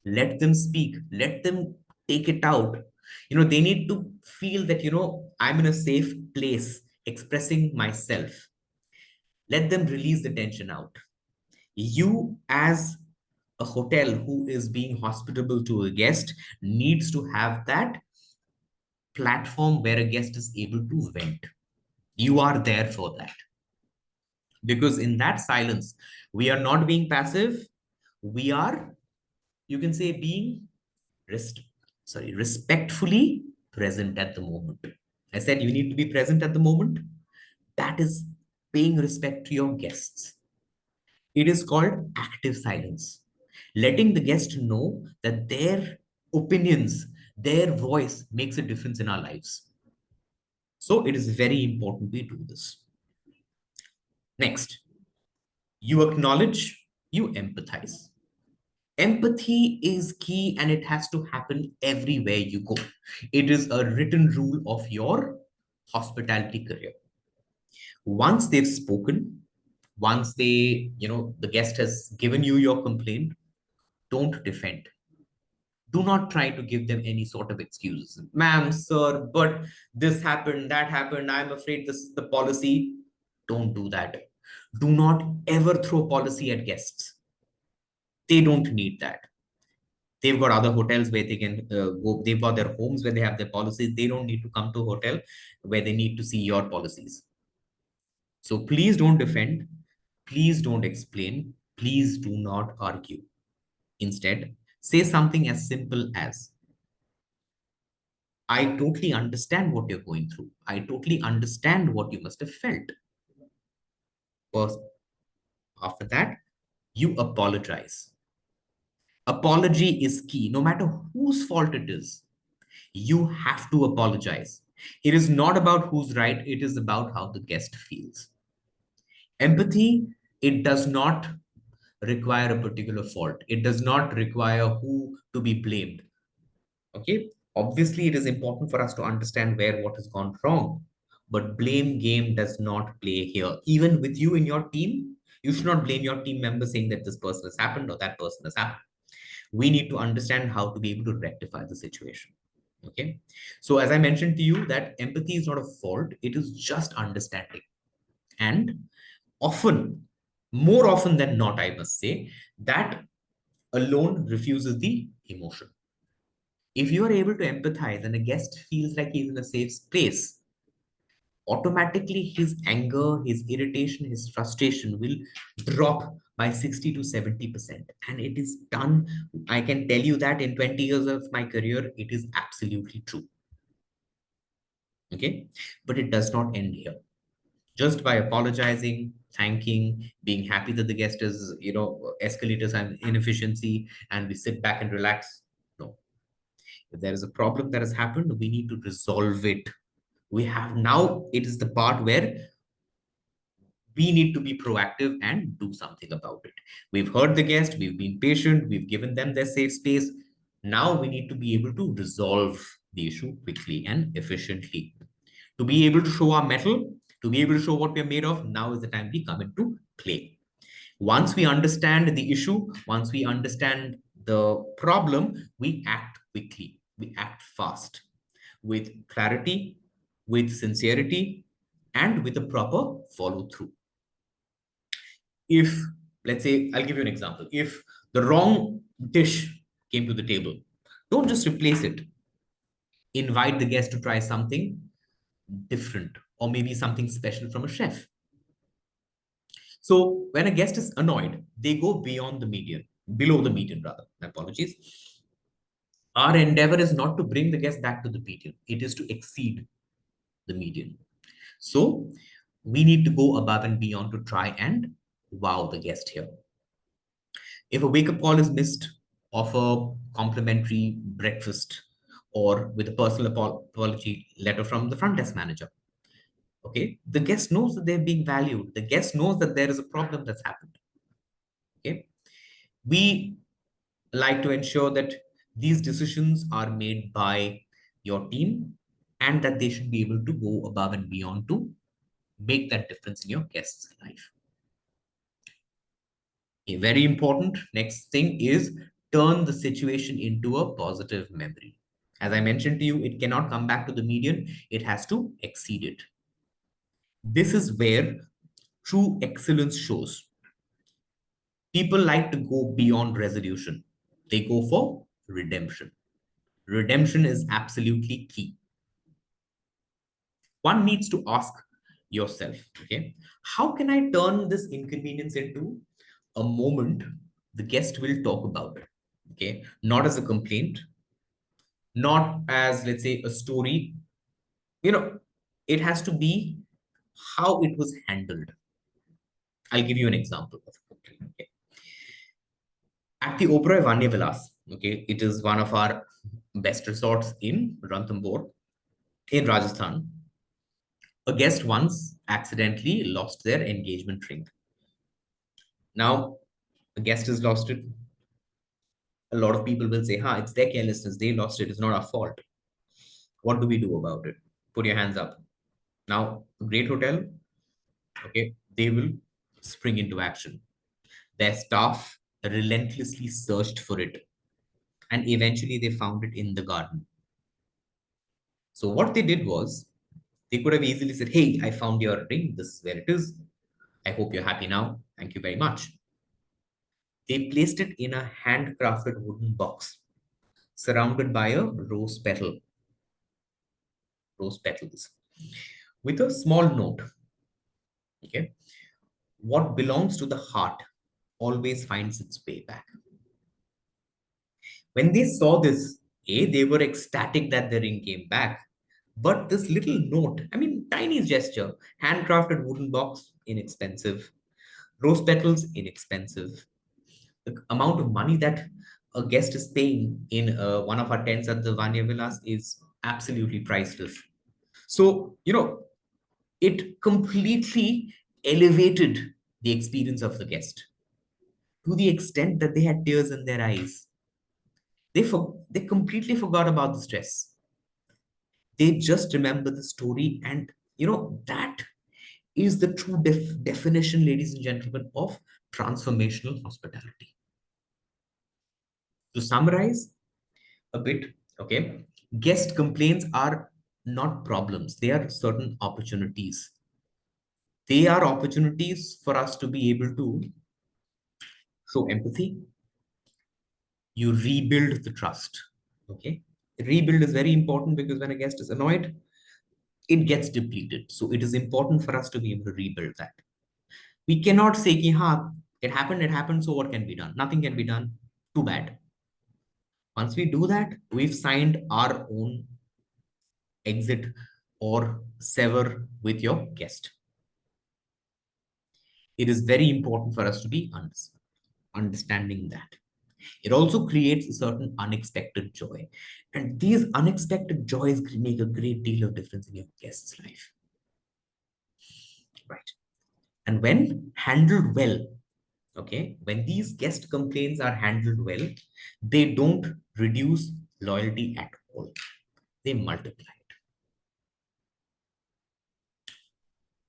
Let them speak, let them take it out. They need to feel that, I'm in a safe place expressing myself. Let them release the tension out. You, as a hotel who is being hospitable to a guest, needs to have that platform where a guest is able to vent. You are there for that, because in that silence we are not being passive. We are, you can say, being rest sorry respectfully present at the moment. I said you need to be present at the moment. That is paying respect to your guests. It is called active silence, letting the guest know that their opinions, their voice makes a difference in our lives. So it is very important we do this. Next, you acknowledge, you empathize. Empathy is key and it has to happen everywhere you go. It is a written rule of your hospitality career. Once they've spoken, once the guest has given you your complaint, don't defend. Do not try to give them any sort of excuses. Ma'am, sir, but this happened, that happened. I'm afraid this is the policy. Don't do that. Do not ever throw policy at guests. They don't need that. They've got other hotels where they can go. They've got their homes where they have their policies. They don't need to come to a hotel where they need to see your policies. So please don't defend. Please don't explain. Please do not argue. Instead, say something as simple as, I totally understand what you're going through. I totally understand what you must have felt. First, after that, you apologize. Apology is key. No matter whose fault it is, you have to apologize. It is not about who's right, it is about how the guest feels. Empathy, it does not require a particular fault, it does not require who to be blamed. Okay, obviously, it is important for us to understand where what has gone wrong, but blame game does not play here. Even with you in your team, you should not blame your team member saying that this person has happened or that person has happened. We need to understand how to be able to rectify the situation. Okay, so as I mentioned to you, that empathy is not a fault, it is just understanding. And often, more often than not, I must say, that alone refuses the emotion. If you are able to empathize and a guest feels like he's in a safe space, automatically his anger, his irritation, his frustration will drop by 60 to 70%. And it is done. I can tell you that in 20 years of my career, it is absolutely true. Okay. But it does not end here. Just by apologizing, thanking, being happy that the guest is, escalators and inefficiency, and we sit back and relax. No. If there is a problem that has happened, we need to resolve it. We have now, it is the part where we need to be proactive and do something about it. We've heard the guest, we've been patient, we've given them their safe space. Now we need to be able to resolve the issue quickly and efficiently. To be able to show our mettle, to be able to show what we're made of, now is the time we come into play. Once we understand the issue, once we understand the problem, we act quickly, we act fast, with clarity, with sincerity, and with a proper follow through. If, let's say, I'll give you an example. If the wrong dish came to the table, don't just replace it. Invite the guest to try something different or maybe something special from a chef. So when a guest is annoyed, they go beyond the median, below the median rather. Apologies. Our endeavor is not to bring the guest back to the median. It is to exceed the median. So we need to go above and beyond to try and wow the guest here. If a wake-up call is missed of a complimentary breakfast or with a personal apology letter from the front desk manager, okay, the guest knows that they're being valued. The guest knows that there is a problem that's happened. Okay, we like to ensure that these decisions are made by your team and that they should be able to go above and beyond to make that difference in your guest's life. A very important next thing is turn the situation into a positive memory. As I mentioned to you, it cannot come back to the median, it has to exceed it. This is where true excellence shows. People like to go beyond resolution, they go for redemption. Redemption is absolutely key. One needs to ask yourself, okay, how can I turn this inconvenience into a moment the guest will talk about it? Okay, not as a complaint, not as, let's say, a story. It has to be how it was handled. I'll give you an example of it. Okay. At the Oberoi Vanya Vilas, okay, it is one of our best resorts in Ranthambore in Rajasthan. A guest once accidentally lost their engagement ring. Now, the guest has lost it. A lot of people will say, it's their carelessness. They lost it. It's not our fault. What do we do about it? Put your hands up. Now, a great hotel, okay, they will spring into action. Their staff relentlessly searched for it, and eventually they found it in the garden. So what they did was they could have easily said, "Hey, I found your ring. This is where it is. I hope you're happy now. Thank you very much." They placed it in a handcrafted wooden box surrounded by a rose petals, with a small note. Okay. What belongs to the heart always finds its way back. When they saw this, they were ecstatic that the ring came back. But this little note, I mean, tiny gesture, handcrafted wooden box, inexpensive, rose petals, inexpensive. The amount of money that a guest is paying in one of our tents at the Vanya Villas is absolutely priceless. So, it completely elevated the experience of the guest to the extent that they had tears in their eyes. They completely forgot about the stress. They just remember the story, and that is the true definition, ladies and gentlemen, of transformational hospitality. To summarize a bit, okay, guest complaints are not problems, they are certain opportunities. They are opportunities for us to be able to show empathy. You rebuild the trust. Okay. Rebuild is very important because when a guest is annoyed, it gets depleted. So it is important for us to be able to rebuild that. We cannot say, ki, it happened, so what can be done? Nothing can be done. Too bad. Once we do that, we've signed our own exit or sever with your guest. It is very important for us to be understanding that. It also creates a certain unexpected joy. And these unexpected joys make a great deal of difference in your guest's life. Right. And when handled well, okay, when these guest complaints are handled well, they don't reduce loyalty at all. They multiply it.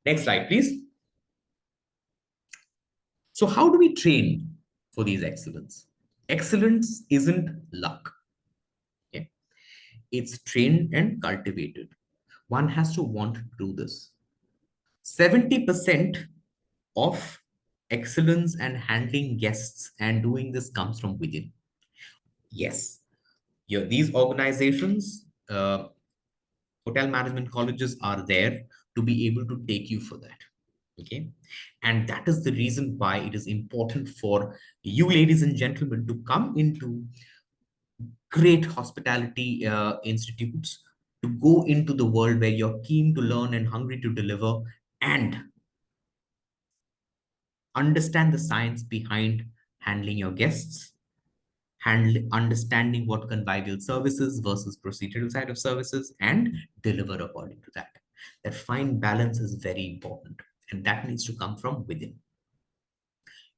Next slide, please. So how do we train for these excellence? Excellence isn't luck. Okay? It's trained and cultivated. One has to want to do this. 70% of excellence and handling guests and doing this comes from within. Yes, these organizations, hotel management colleges are there to be able to take you for that. Okay. And that is the reason why it is important for you, ladies and gentlemen, to come into great hospitality institutes, to go into the world where you're keen to learn and hungry to deliver and understand the science behind handling your guests, understanding what convivial services versus procedural side of services, and deliver according to that. That fine balance is very important, and that needs to come from within.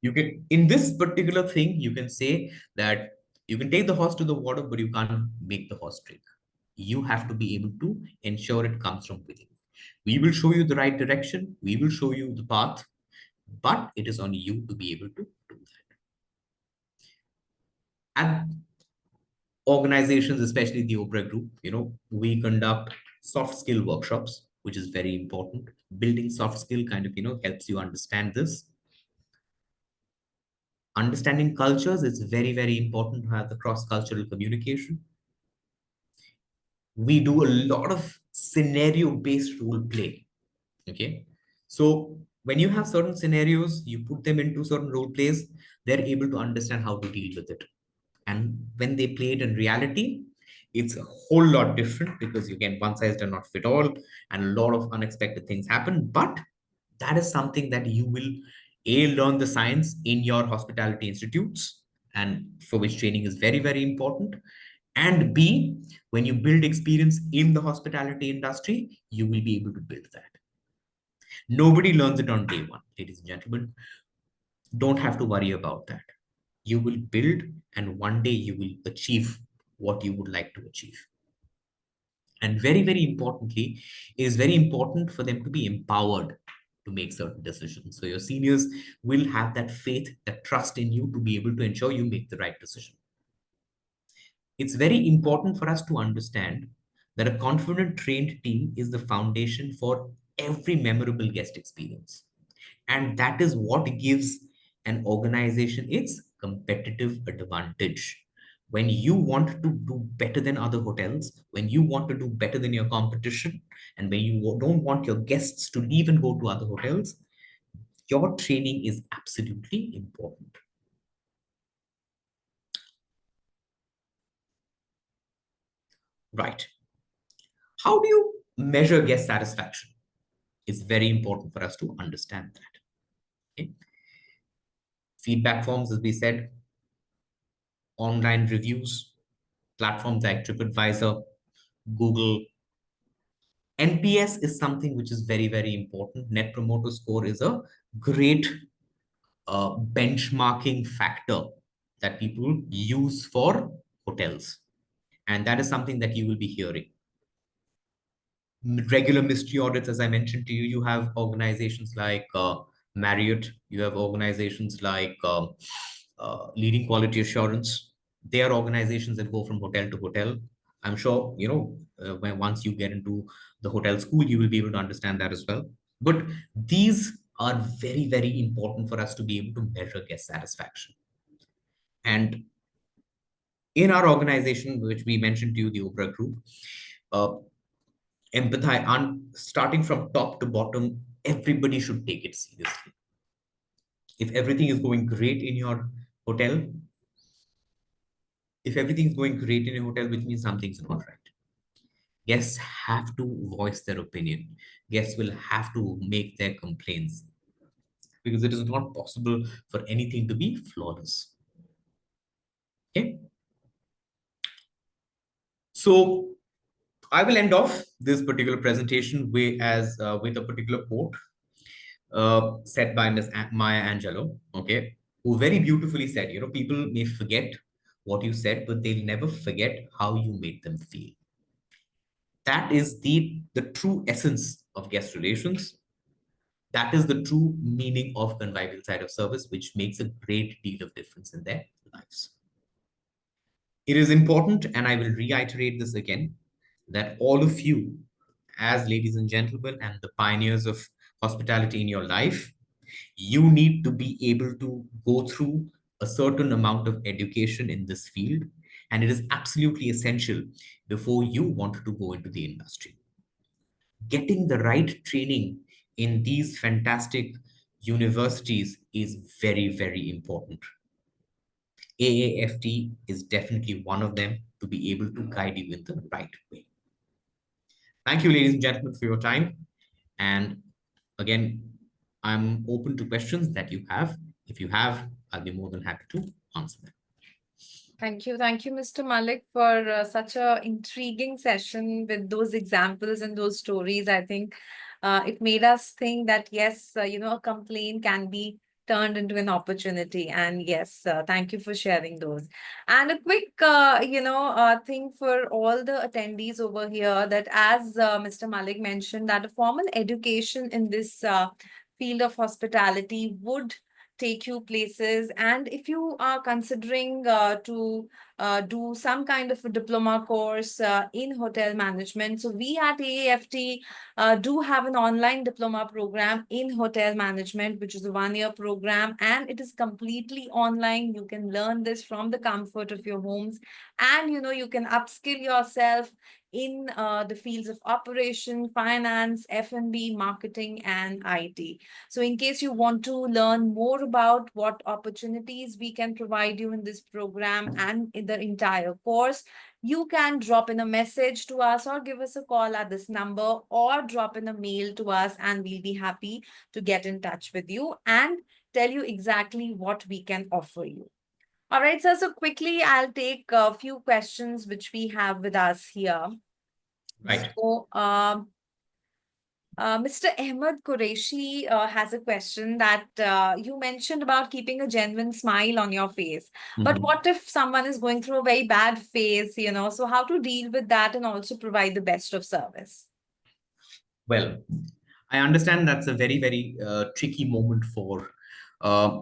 You can, in this particular thing, you can say that you can take the horse to the water, but you can't make the horse drink. You have to be able to ensure it comes from within. We will show you the right direction. We will show you the path, but it is on you to be able to do that. And organizations, especially the Oprah Group, we conduct soft skill workshops, which is very important. Building soft skill kind of, helps you understand this. Understanding cultures, it's very, very important to have the cross-cultural communication. We do a lot of scenario-based role play. Okay. So when you have certain scenarios, you put them into certain role plays, they're able to understand how to deal with it. And when they play it in reality, It's a whole lot different because, again, one size does not fit all, and a lot of unexpected things happen. But that is something that you will A, learn the science in your hospitality institutes, and for which training is very, very important. And B, when you build experience in the hospitality industry, you will be able to build that. Nobody learns it on day one, ladies and gentlemen. Don't have to worry about that. You will build, and one day you will achieve what you would like to achieve. And very, very importantly, it is very important for them to be empowered to make certain decisions. So your seniors will have that faith, that trust in you to be able to ensure you make the right decision. It's very important for us to understand that a confident, trained team is the foundation for every memorable guest experience. And that is what gives an organization its competitive advantage. When you want to do better than other hotels, when you want to do better than your competition, and when you don't want your guests to leave and go to other hotels, your training is absolutely important. Right. How do you measure guest satisfaction? It's very important for us to understand that. Okay? Feedback forms, as we said, online reviews, platforms like TripAdvisor, Google. NPS is something which is very, very important. Net Promoter Score is a great benchmarking factor that people use for hotels. And that is something that you will be hearing. Regular mystery audits, as I mentioned to you, you have organizations like Marriott, you have organizations like Leading Quality Assurance. They are organizations that go from hotel to hotel. I'm sure, when once you get into the hotel school, you will be able to understand that as well. But these are very, very important for us to be able to measure guest satisfaction. And in our organization, which we mentioned to you, the Oprah Group, uh, empathize on starting from top to bottom, everybody should take it seriously. If everything is going great in your hotel, if everything is going great in your hotel, which means something's not right. Guests have to voice their opinion. Guests will have to make their complaints because it is not possible for anything to be flawless. Okay. So I will end off this particular presentation with a particular quote said by Miss Maya Angelou, okay, who very beautifully said, people may forget what you said, but they'll never forget how you made them feel. That is the true essence of guest relations. That is the true meaning of convivial side of service, which makes a great deal of difference in their lives. It is important, and I will reiterate this again, that all of you, as ladies and gentlemen, and the pioneers of hospitality in your life, you need to be able to go through a certain amount of education in this field, and it is absolutely essential before you want to go into the industry. Getting the right training in these fantastic universities is very, very important. AAFT is definitely one of them to be able to guide you in the right way. Thank you, ladies and gentlemen, for your time. And again, I'm open to questions that you have. If you have, I'll be more than happy to answer them. Thank you. Thank you, Mr. Malik, for such a intriguing session with those examples and those stories. I think it made us think that, yes, a complaint can be turned into an opportunity. And yes, thank you for sharing those. And a quick, thing for all the attendees over here that as Mr. Malik mentioned, that a formal education in this field of hospitality would take you places. And if you are considering to do some kind of a diploma course in hotel management, so we at AAFT do have an online diploma program in hotel management, which is a 1-year program, and it is completely online. You can learn this from the comfort of your homes, and you can upskill yourself in the fields of operation, finance, F&B, marketing, and IT. So in case you want to learn more about what opportunities we can provide you in this program and in the entire course, you can drop in a message to us or give us a call at this number or drop in a mail to us, and we'll be happy to get in touch with you and tell you exactly what we can offer you. All right, sir. So quickly, I'll take a few questions which we have with us here. Right. So, Mr. Ahmed Qureshi has a question that you mentioned about keeping a genuine smile on your face. But Mhm. what if someone is going through a very bad phase, So how to deal with that and also provide the best of service? Well, I understand that's a very, very tricky moment uh,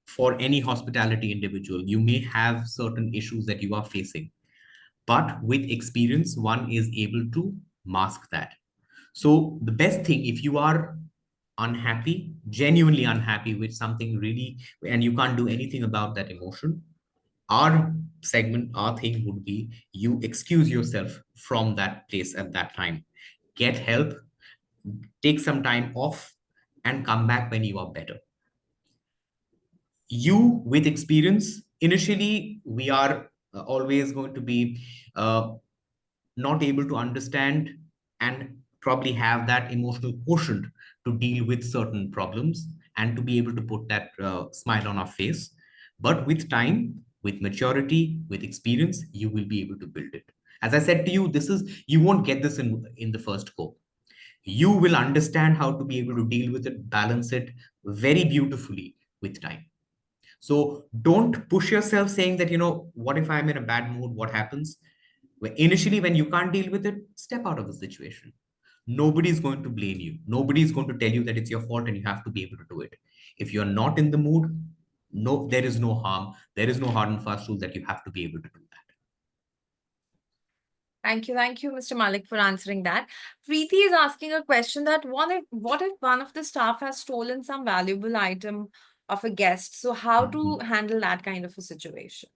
for any hospitality individual. You may have certain issues that you are facing, but with experience, one is able to mask that. So the best thing, if you are unhappy, genuinely unhappy with something really, and you can't do anything about that emotion, our segment, our thing would be you excuse yourself from that place at that time. Get help, take some time off, and come back when you are better. You, with experience, initially, we are always going to be not able to understand and probably have that emotional quotient to deal with certain problems and to be able to put that smile on our face. But with time, with maturity, with experience, you will be able to build it. As I said to you, this is, you won't get this in the first go. You will understand how to be able to deal with it, balance it very beautifully with time. So don't push yourself saying that, what if I'm in a bad mood? What happens? Initially, when you can't deal with it, step out of the situation. Nobody's going to blame you. Nobody's going to tell you that it's your fault and you have to be able to do it. If you're not in the mood, no, there is no harm. There is no hard and fast rule that you have to be able to do that. Thank you, Mr. Malik, for answering that. Preeti is asking a question that what if one of the staff has stolen some valuable item of a guest? So how to Mhm. handle that kind of a situation?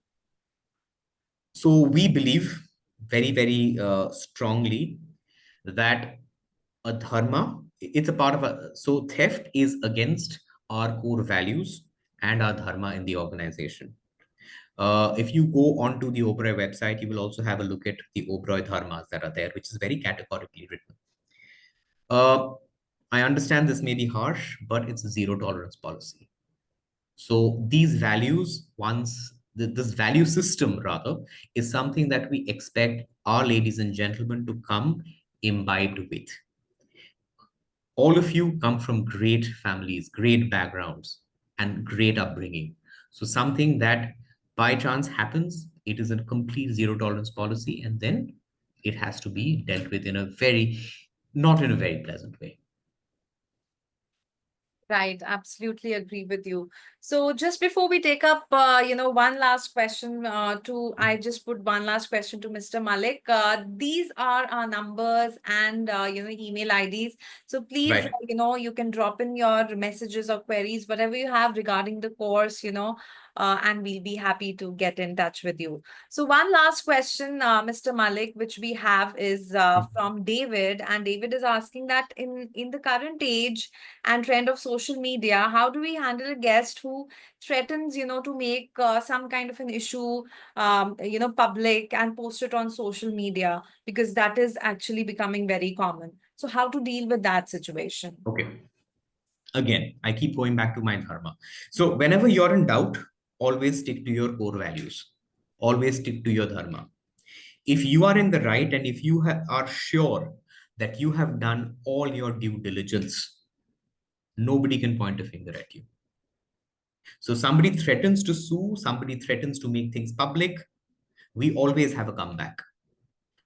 So we believe very, very strongly that a dharma, it's a part of so theft is against our core values and our dharma in the organization. If you go onto the Oberoi website, you will also have a look at the Oberoi dharmas that are there, which is very categorically written. Uh, I understand this may be harsh, but it's a zero tolerance policy. So these values, this value system rather, is something that we expect our ladies and gentlemen to come imbibed with. All of you come from great families, great backgrounds, and great upbringing. So something that by chance happens, it is a complete zero tolerance policy, and then it has to be dealt with in a very, not in a very pleasant way. Right, absolutely agree with you. So just before we take up, one last question I just put one last question to Mr. Malik. These are our numbers and, email IDs. So please, Right. you can drop in your messages or queries, whatever you have regarding the course, and we'll be happy to get in touch with you. So one last question, Mr. Malik, which we have is from David, and David is asking that in the current age and trend of social media, how do we handle a guest who threatens, to make some kind of an issue, public and post it on social media, because that is actually becoming very common. So how to deal with that situation? Okay. Again, I keep going back to my dharma. So whenever you're in doubt, always stick to your core values. Always stick to your dharma. If you are in the right and if you are sure that you have done all your due diligence, nobody can point a finger at you. So somebody threatens to sue, somebody threatens to make things public, we always have a comeback.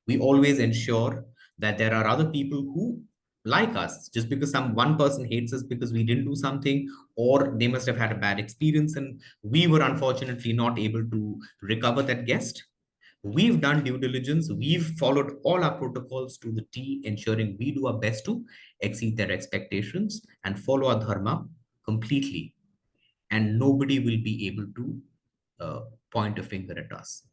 We always ensure that there are other people who like us. Just because some one person hates us because we didn't do something, or they must have had a bad experience and we were unfortunately not able to recover that guest. We've done due diligence. We've followed all our protocols to the T, ensuring we do our best to exceed their expectations and follow our dharma completely. And nobody will be able to point a finger at us.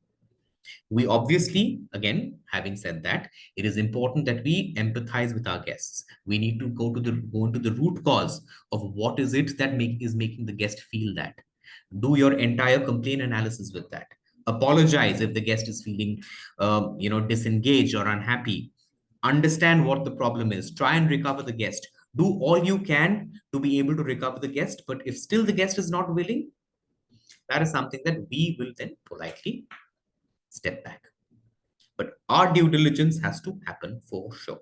We obviously, again, having said that, it is important that we empathize with our guests. We need to go into the root cause of what is it that is making the guest feel that. Do your entire complaint analysis with that. Apologize if the guest is feeling, disengaged or unhappy. Understand what the problem is. Try and recover the guest. Do all you can to be able to recover the guest. But if still the guest is not willing, that is something that we will then politely step back. But our due diligence has to happen for sure.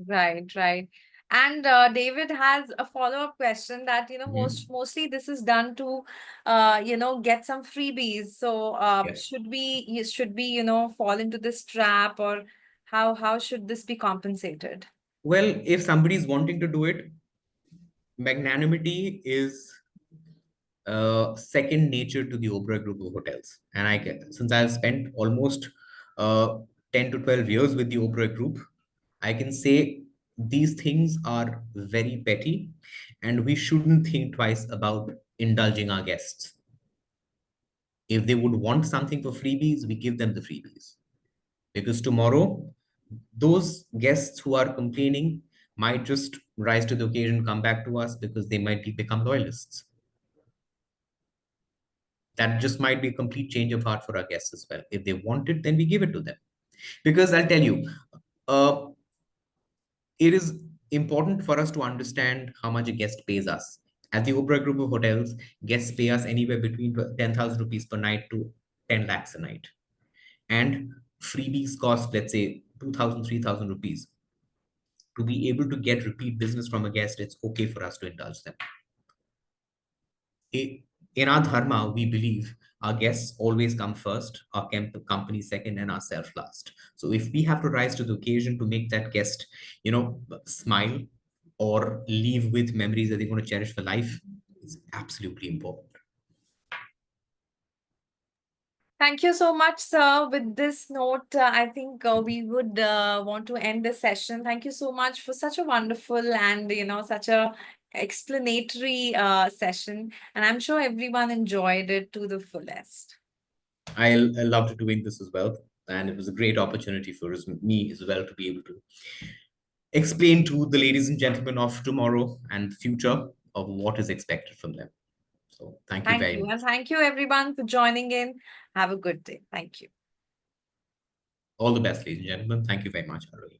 Right, right. And David has a follow-up question that, Mhm. mostly this is done to, get some freebies. So, Yeah. should we, fall into this trap, or how should this be compensated? Well, if somebody is wanting to do it, magnanimity is second nature to the Oberoi group of hotels. And since I've spent almost uh, 10 to 12 years with the Oberoi group, I can say these things are very petty and we shouldn't think twice about indulging our guests. If they would want something for freebies, we give them the freebies. Because tomorrow, those guests who are complaining might just rise to the occasion, come back to us because they might become loyalists. That just might be a complete change of heart for our guests as well. If they want it, then we give it to them. Because I'll tell you, uh, it is important for us to understand how much a guest pays us. At the Oberoi group of hotels, guests pay us anywhere between 10,000 rupees per night to 10 lakhs a night. And freebies cost, let's say, 2,000, 3,000 rupees. To be able to get repeat business from a guest, it's okay for us to indulge them. In our dharma, we believe our guests always come first, our company second, and ourselves last. So if we have to rise to the occasion to make that guest, smile or leave with memories that they're going to cherish for life, it's absolutely important. Thank you so much, sir. With this note, I think we would want to end the session. Thank you so much for such a wonderful and, such a explanatory session. And I'm sure everyone enjoyed it to the fullest. I loved doing this as well. And it was a great opportunity for me as well to be able to explain to the ladies and gentlemen of tomorrow and future of what is expected from them. So thank you Thank very you. And much. thank you, everyone, for joining in. Have a good day. Thank you. All the best, ladies and gentlemen. Thank you very much, Arohi.